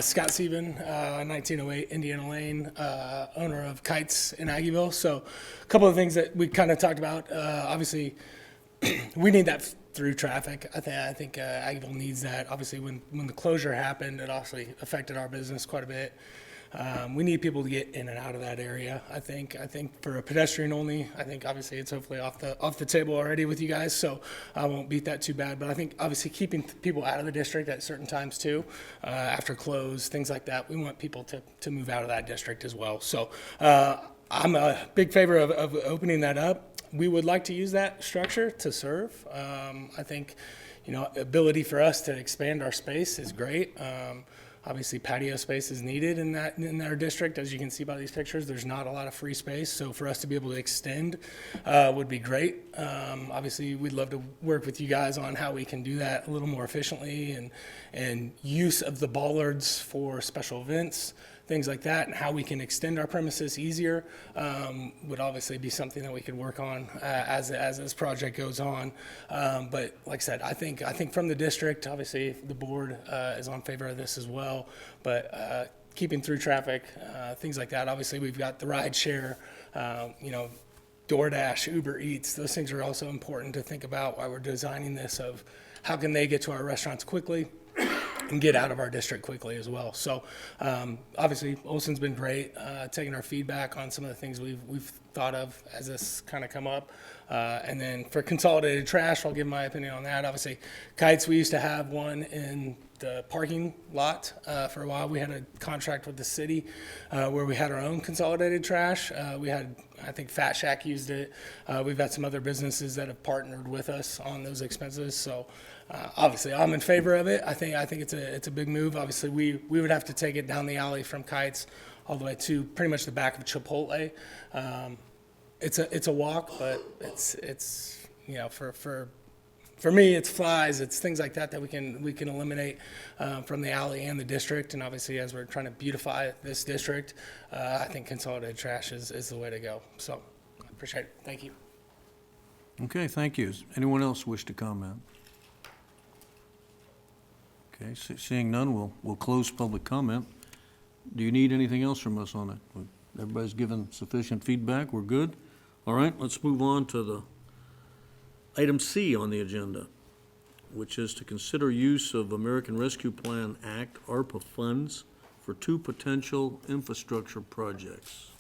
Scott Sieben, 1908 Indiana Lane, owner of Kites in Aggieville. So a couple of things that we kind of talked about. Obviously, we need that through traffic. I think Aggieville needs that. Obviously, when the closure happened, it obviously affected our business quite a bit. We need people to get in and out of that area. I think for a pedestrian only, I think obviously it's hopefully off the table already with you guys, so I won't beat that too bad. But I think obviously keeping people out of the district at certain times too, after close, things like that. We want people to move out of that district as well. So I'm a big favor of opening that up. We would like to use that structure to serve. I think, ability for us to expand our space is great. Obviously, patio space is needed in our district. As you can see by these pictures, there's not a lot of free space. So for us to be able to extend would be great. Obviously, we'd love to work with you guys on how we can do that a little more efficiently, and use of the bollards for special events, things like that, and how we can extend our premises easier would obviously be something that we could work on as this project goes on. But like I said, I think from the district, obviously the board is on favor of this as well. But keeping through traffic, things like that. Obviously, we've got the ride share, DoorDash, Uber Eats. Those things are also important to think about while we're designing this, of how can they get to our restaurants quickly and get out of our district quickly as well. So obviously, Olson's been great, taking our feedback on some of the things we've thought of as this kind of come up. And then for consolidated trash, I'll give my opinion on that. Obviously, Kites, we used to have one in the parking lot for a while. We had a contract with the city where we had our own consolidated trash. We had, I think Fat Shack used it. We've got some other businesses that have partnered with us on those expenses. So obviously, I'm in favor of it. I think it's a big move. Obviously, we would have to take it down the alley from Kites all the way to pretty much the back of Chipotle. It's a walk, but it's for me, it's flies, it's things like that we can eliminate from the alley and the district. And obviously, as we're trying to beautify this district, I think consolidated trash is the way to go. So I appreciate it. Thank you. Okay, thank you. Does anyone else wish to comment? Okay, seeing none, we'll close public comment. Do you need anything else from us on it? Everybody's given sufficient feedback, we're good? All right, let's move on to the item C on the agenda, which is to consider use of American Rescue Plan Act, ARPA funds, for 2 potential infrastructure projects.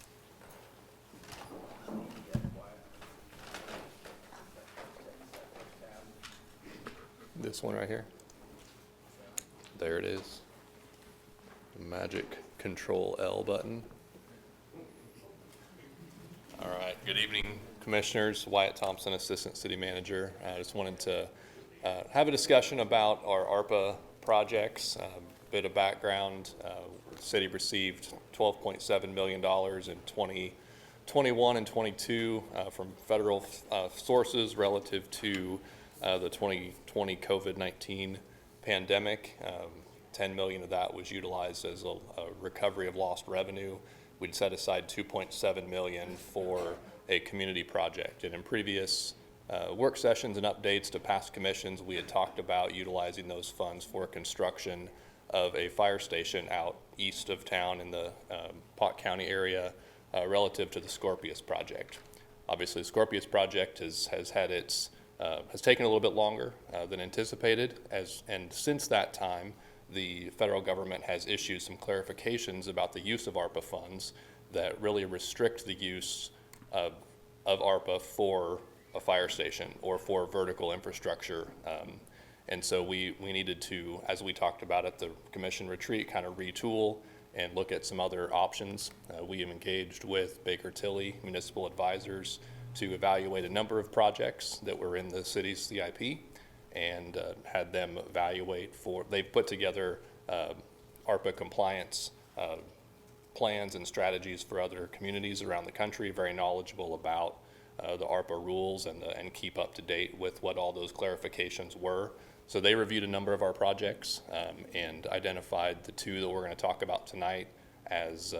This one right here. There it is. The magic Control L button. All right, good evening, Commissioners. Wyatt Thompson, Assistant City Manager. I just wanted to have a discussion about our ARPA projects. A bit of background, the city received $12.7 million in 2021 and 22 from federal sources relative to the 2020 COVID-19 pandemic. 10 million of that was utilized as a recovery of lost revenue. We'd set aside 2.7 million for a community project. And in previous work sessions and updates to past commissions, we had talked about utilizing those funds for construction of a fire station out east of town in the Pot County area relative to the Scorpius project. Obviously, the Scorpius project has taken a little bit longer than anticipated, and since that time, the federal government has issued some clarifications about the use of ARPA funds that really restrict the use of ARPA for a fire station or for vertical infrastructure. And so we needed to, as we talked about at the commission retreat, kind of retool and look at some other options. We have engaged with Baker Tilly Municipal Advisors to evaluate a number of projects that were in the city's CIP and had them evaluate they've put together ARPA compliance plans and strategies for other communities around the country, very knowledgeable about the ARPA rules and keep up to date with what all those clarifications were. So they reviewed a number of our projects and identified the 2 that we're going to talk about tonight as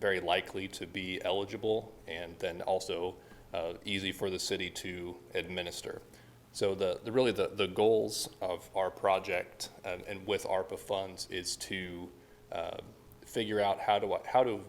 very likely to be eligible and then also easy for the city to administer. So the goals of our project and with ARPA funds is to figure out how to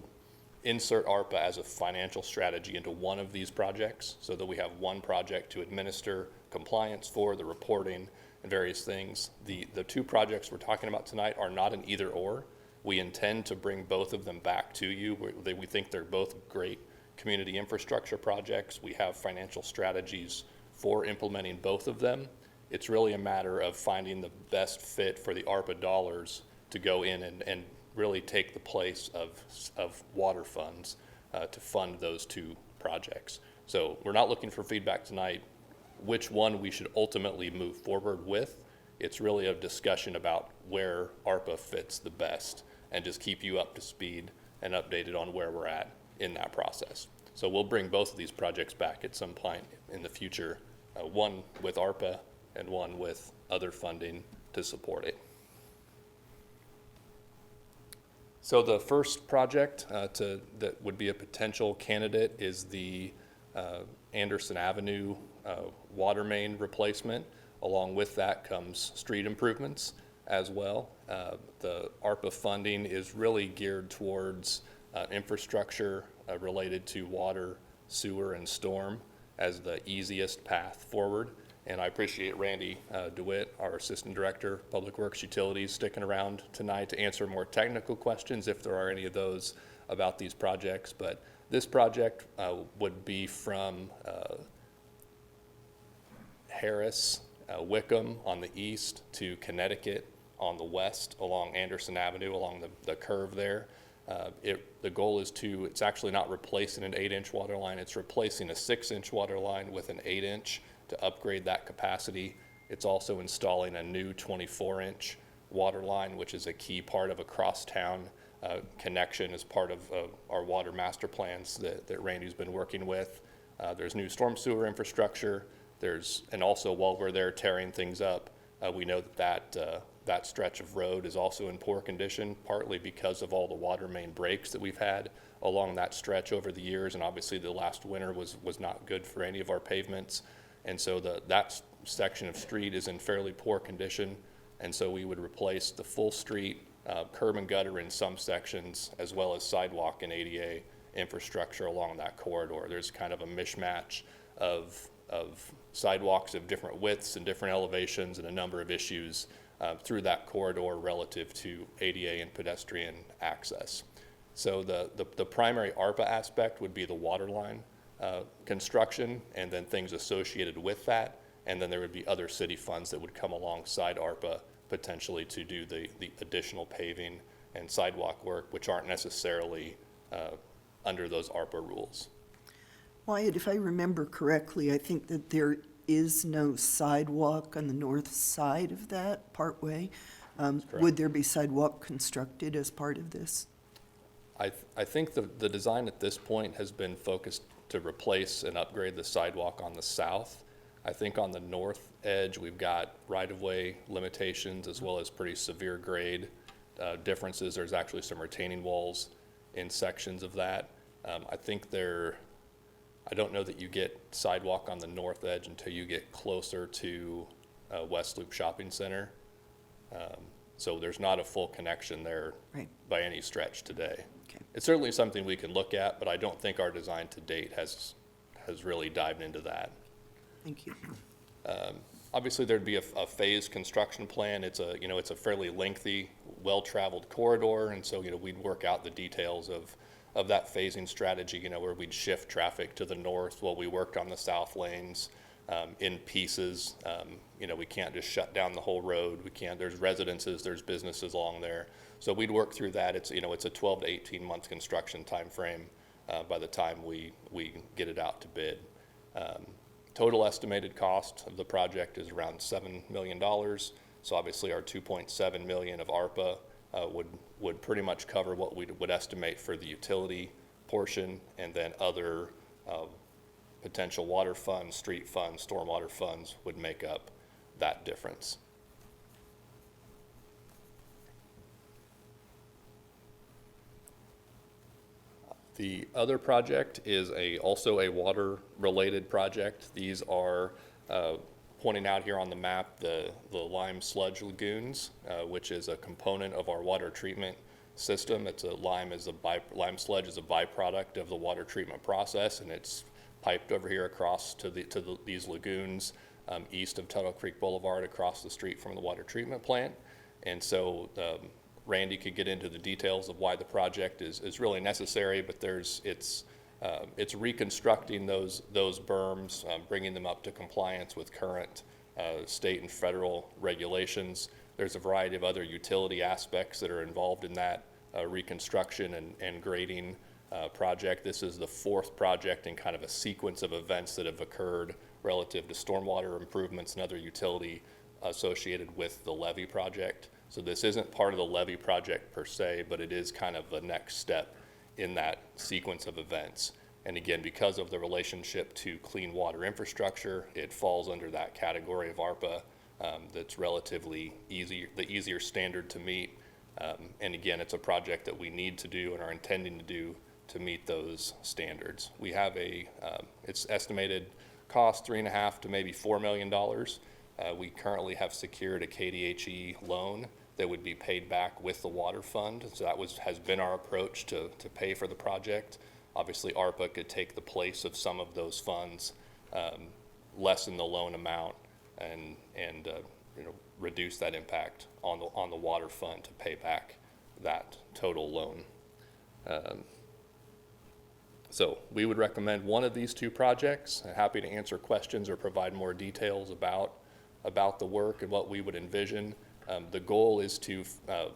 insert ARPA as a financial strategy into one of these projects so that we have one project to administer compliance for, the reporting and various things. The 2 projects we're talking about tonight are not an either or. We intend to bring both of them back to you. We think they're both great community infrastructure projects. We have financial strategies for implementing both of them. It's really a matter of finding the best fit for the ARPA dollars to go in and really take the place of water funds to fund those 2 projects. So we're not looking for feedback tonight which one we should ultimately move forward with. It's really a discussion about where ARPA fits the best and just keep you up to speed and updated on where we're at in that process. So we'll bring both of these projects back at some point in the future, one with ARPA and one with other funding to support it. So the first project that would be a potential candidate is the Anderson Avenue water main replacement. Along with that comes street improvements as well. The ARPA funding is really geared towards infrastructure related to water, sewer, and storm as the easiest path forward. And I appreciate Randy DeWitt, our Assistant Director, Public Works Utilities, sticking around tonight to answer more technical questions if there are any of those about these projects. But this project would be from Harris, Wickham on the east to Connecticut on the west along Anderson Avenue, along the curve there. The goal is it's actually not replacing an 8-inch water line, it's replacing a 6-inch water line with an 8-inch to upgrade that capacity. It's also installing a new 24-inch water line, which is a key part of a crosstown connection as part of our water master plans that Randy's been working with. There's new storm sewer infrastructure. And also while we're there tearing things up, we know that stretch of road is also in poor condition, partly because of all the water main breaks that we've had along that stretch over the years. And obviously the last winter was not good for any of our pavements. And so that section of street is in fairly poor condition. And so we would replace the full street, curb and gutter in some sections, as well as sidewalk and ADA infrastructure along that corridor. There's kind of a mishmash of sidewalks of different widths and different elevations and a number of issues through that corridor relative to ADA and pedestrian access. So the primary ARPA aspect would be the water line construction and then things associated with that. And then there would be other city funds that would come alongside ARPA potentially to do the additional paving and sidewalk work, which aren't necessarily under those ARPA rules. Wyatt, if I remember correctly, I think that there is no sidewalk on the north side of that partway. Would there be sidewalk constructed as part of this? I think the design at this point has been focused to replace and upgrade the sidewalk on the south. I think on the north edge, we've got right-of-way limitations as well as pretty severe grade differences. There's actually some retaining walls in sections of that. I don't know that you get sidewalk on the north edge until you get closer to West Loop Shopping Center. So there's not a full connection there by any stretch today. Okay. It's certainly something we can look at, but I don't think our design to date has really dived into that. Thank you. Obviously, there'd be a phased construction plan. It's a fairly lengthy, well-traveled corridor, and so we'd work out the details of that phasing strategy. Where we'd shift traffic to the north while we worked on the south lanes in pieces. We can't just shut down the whole road. We can't. There's residences, there's businesses along there, so we'd work through that. It's a 12 to 18 month construction time frame by the time we get it out to bid. Total estimated cost of the project is around $7 million. So obviously our $2.7 million of ARPA would pretty much cover what we would estimate for the utility portion, and then other potential water funds, street funds, stormwater funds would make up that difference. The other project is also a water-related project. These are pointing out here on the map the lime sludge lagoons, which is a component of our water treatment system. Lime sludge is a byproduct of the water treatment process, and it's piped over here across to these lagoons east of Tuttle Creek Boulevard, across the street from the water treatment plant. And so Randy could get into the details of why the project is really necessary, but it's reconstructing those berms, bringing them up to compliance with current state and federal regulations. There's a variety of other utility aspects that are involved in that reconstruction and grading project. This is the fourth project in kind of a sequence of events that have occurred relative to stormwater improvements and other utility associated with the levee project. So this isn't part of the levee project per se, but it is kind of the next step in that sequence of events. And again, because of the relationship to clean water infrastructure, it falls under that category of ARPA that's relatively easy, the easier standard to meet. And again, it's a project that we need to do and are intending to do to meet those standards. We have it's estimated cost $3.5 to maybe $4 million. We currently have secured a KDHE loan that would be paid back with the water fund. So that has been our approach to pay for the project. Obviously, ARPA could take the place of some of those funds, lessen the loan amount, and reduce that impact on the water fund to pay back that total loan. So we would recommend one of these two projects. I'm happy to answer questions or provide more details about the work and what we would envision. The goal is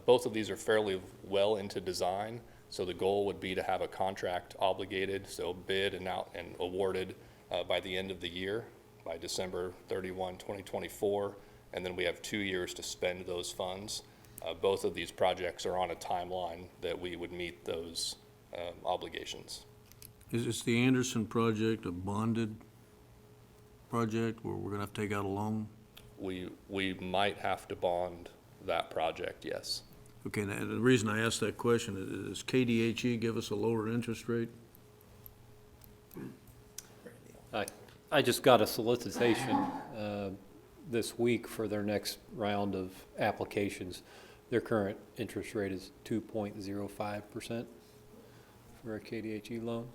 both of these are fairly well into design, So the goal would be to have a contract obligated, so bid and out and awarded by the end of the year, by December 31, 2024, and then we have 2 years to spend those funds. Both of these projects are on a timeline that we would meet those obligations. Is this the Anderson project a bonded project where we're gonna have to take out a loan? We might have to bond that project, yes. Okay, and the reason I asked that question is KDHE give us a lower interest rate? I just got a solicitation this week for their next round of applications. Their current interest rate is 2.05% for a KDHE loan.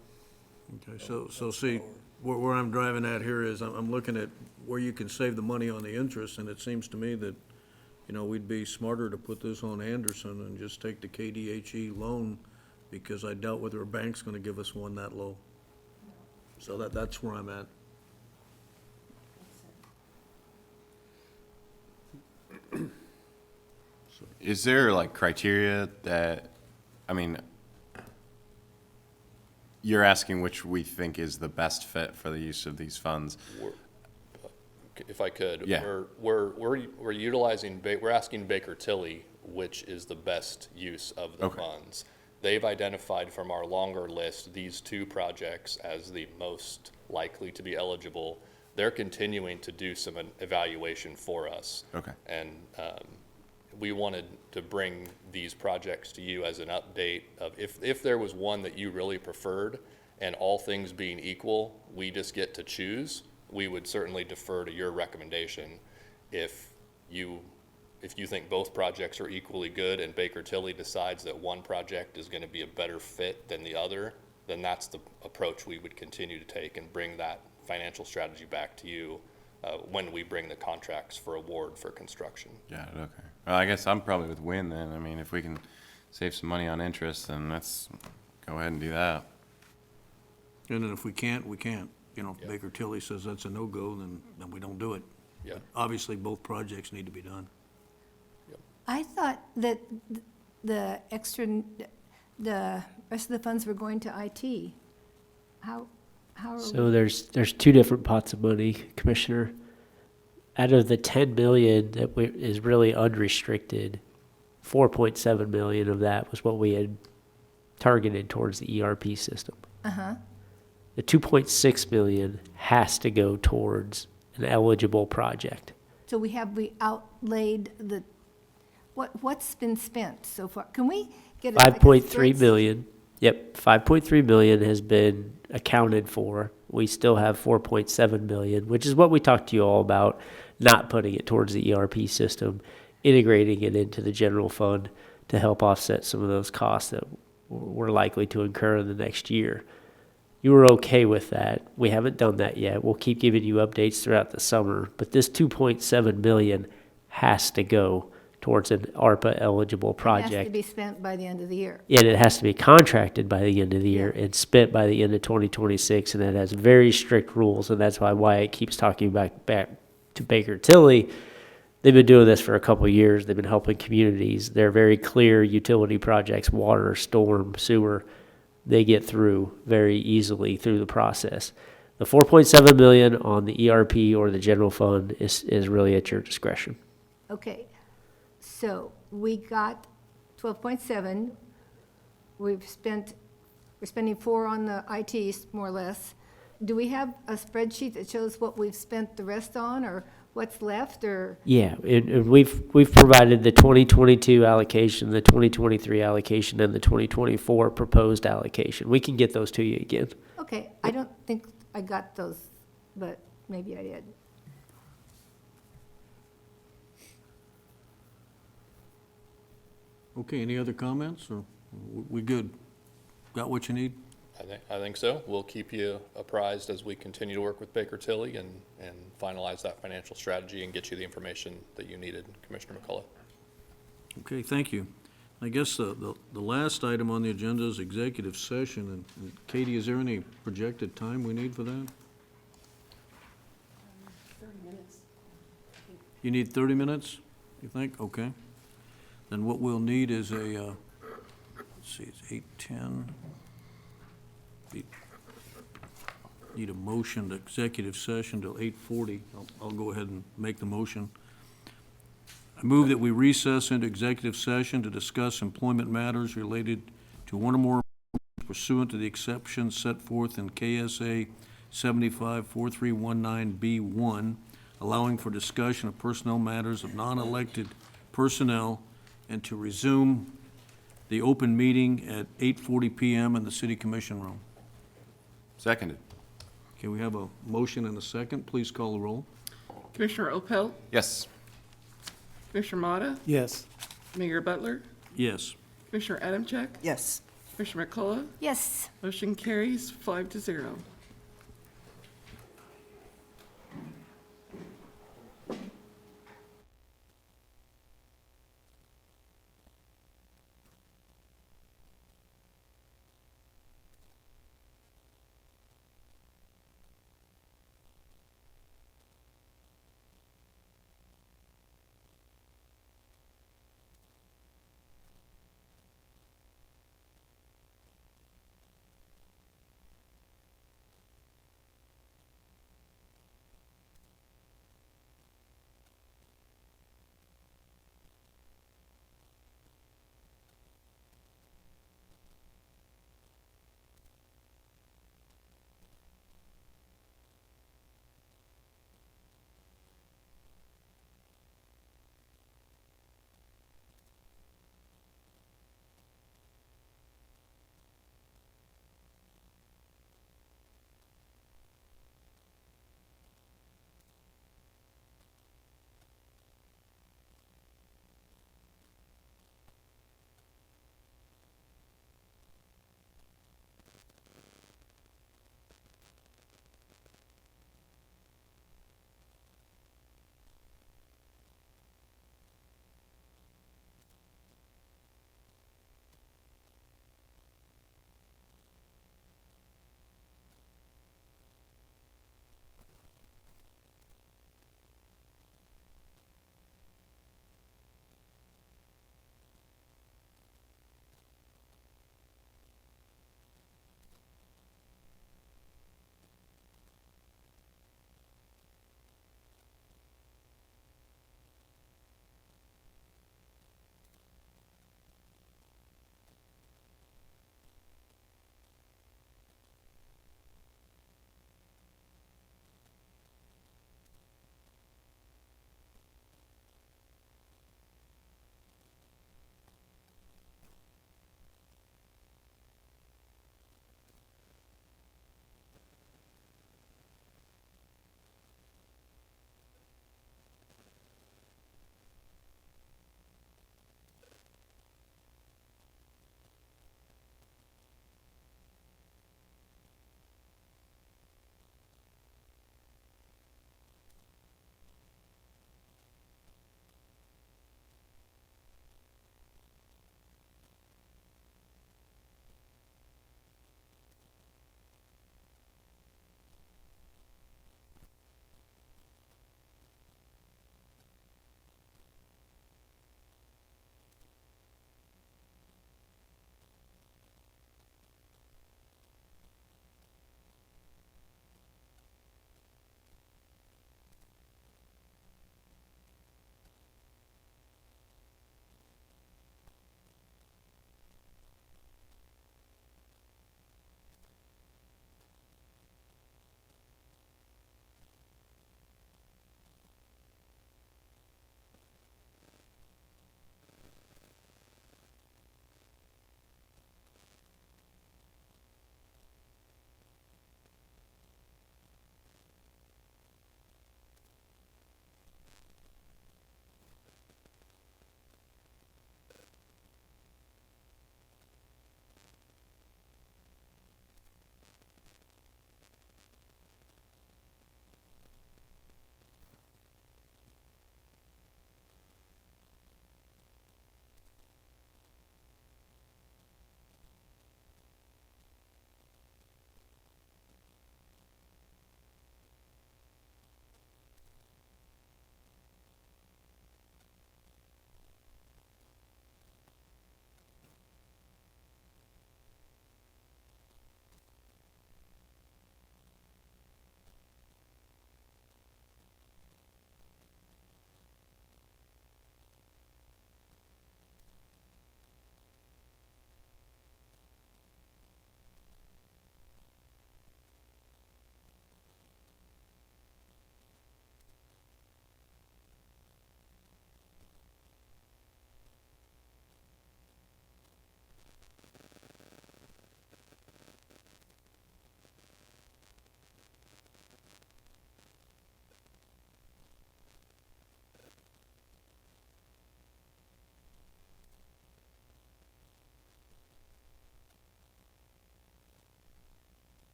Okay, so see, where I'm driving at here is I'm looking at where you can save the money on the interest, and it seems to me that, you know, we'd be smarter to put this on Anderson and just take the KDHE loan, because I doubt whether a bank's gonna give us one that low. So that's where I'm at. Is there like criteria that, I mean, you're asking which we think is the best fit for the use of these funds? If I could, Yeah. we're utilizing, we're asking Baker Tilly which is the best use of the Okay. funds. They've identified from our longer list these two projects as the most likely to be eligible. They're continuing to do some evaluation for us. Okay. And we wanted to bring these projects to you as an update of if there was one that you really preferred, and all things being equal, we just get to choose, we would certainly defer to your recommendation. If you think both projects are equally good and Baker Tilly decides that one project is going to be a better fit than the other, then that's the approach we would continue to take and bring that financial strategy back to you when we bring the contracts for award for construction. Yeah, okay. Well, I guess I'm probably with Win then. I mean, if we can save some money on interest, then let's go ahead and do that. And then if we can't, we can't. You know, if Baker Tilly says that's a no-go, then we don't do it. Yeah. But obviously, both projects need to be done. I thought that the rest of the funds were going to IT. How are So we? there's two different pots of money, Commissioner. Out of the 10 million that is really unrestricted, 4.7 million of that was what we had targeted towards the ERP system. Uh-huh. The 2.6 million has to go towards an eligible project. So we outlaid what's been spent so far? Can we get a 5.3 million. Yep, 5.3 million has been accounted for. We still have 4.7 million, which is what we talked to you all about, not putting it towards the ERP system, integrating it into the general fund to help offset some of those costs that we're likely to incur in the next year. You were okay with that. We haven't done that yet. We'll keep giving you updates throughout the summer, but this 2.7 million has to go towards an ARPA eligible project. It has to be spent by the end of the year. And it has to be contracted by the end of the year and spent by the end of 2026, and it has very strict rules, and that's why Wyatt keeps talking back to Baker Tilly. They've been doing this for a couple of years. They've been helping communities. They're very clear utility projects, water, storm, sewer. They get through very easily through the process. The 4.7 million on the ERP or the general fund is really at your discretion. Okay, so we got 12.7. We're spending 4 on the IT, more or less. Do we have a spreadsheet that shows what we've spent the rest on, or what's left, or? Yeah, and we've provided the 2022 allocation, the 2023 allocation, and the 2024 proposed allocation. We can get those to you again. Okay, I don't think I got those, but maybe I did. Okay, any other comments, or we good? Got what you need? I think so. We'll keep you apprised as we continue to work with Baker Tilly and finalize that financial strategy and get you the information that you needed, Commissioner McCullough. Okay, thank you. I guess the last item on the agenda is executive session, and Katie, is there any projected time we need for that? 30 minutes. You need 30 minutes, you think? Okay. Then what we'll need is let's see, it's 8:10. Need a motion to executive session till 8:40. I'll go ahead and make the motion. I move that we recess into executive session to discuss employment matters related to one or more pursuant to the exceptions set forth in K.S.A. 754319B1, allowing for discussion of personnel matters of non-elected personnel, and to resume the open meeting at 8:40 PM in the City Commission room. Seconded. Okay, we have a motion and a second. Please call the roll. Commissioner Opel, Yes. Commissioner Motta, Yes. Mayor Butler, Yes. Commissioner Adamczyk, Yes. Commissioner McCullough. Yes. Motion carries 5-0.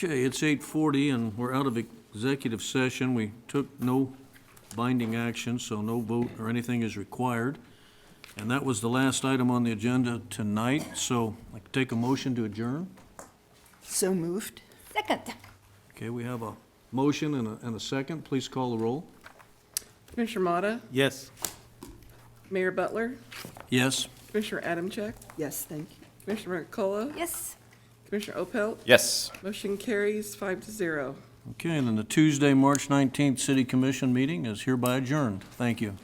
Okay, it's 8:40 and we're out of executive session. We took no binding action, so no vote or anything is required. And that was the last item on the agenda tonight, so I could take a motion to adjourn. So moved. Second. Okay, we have a motion and a second. Please call the roll. Commissioner Motta, Yes. Mayor Butler, Yes? Commissioner Adamczyk, Yes, thank you. Commissioner McCullough, Yes. Commissioner Opelt. Yes. Motion carries 5-0. Okay, and then the Tuesday, March 19th City Commission meeting is hereby adjourned. Thank you.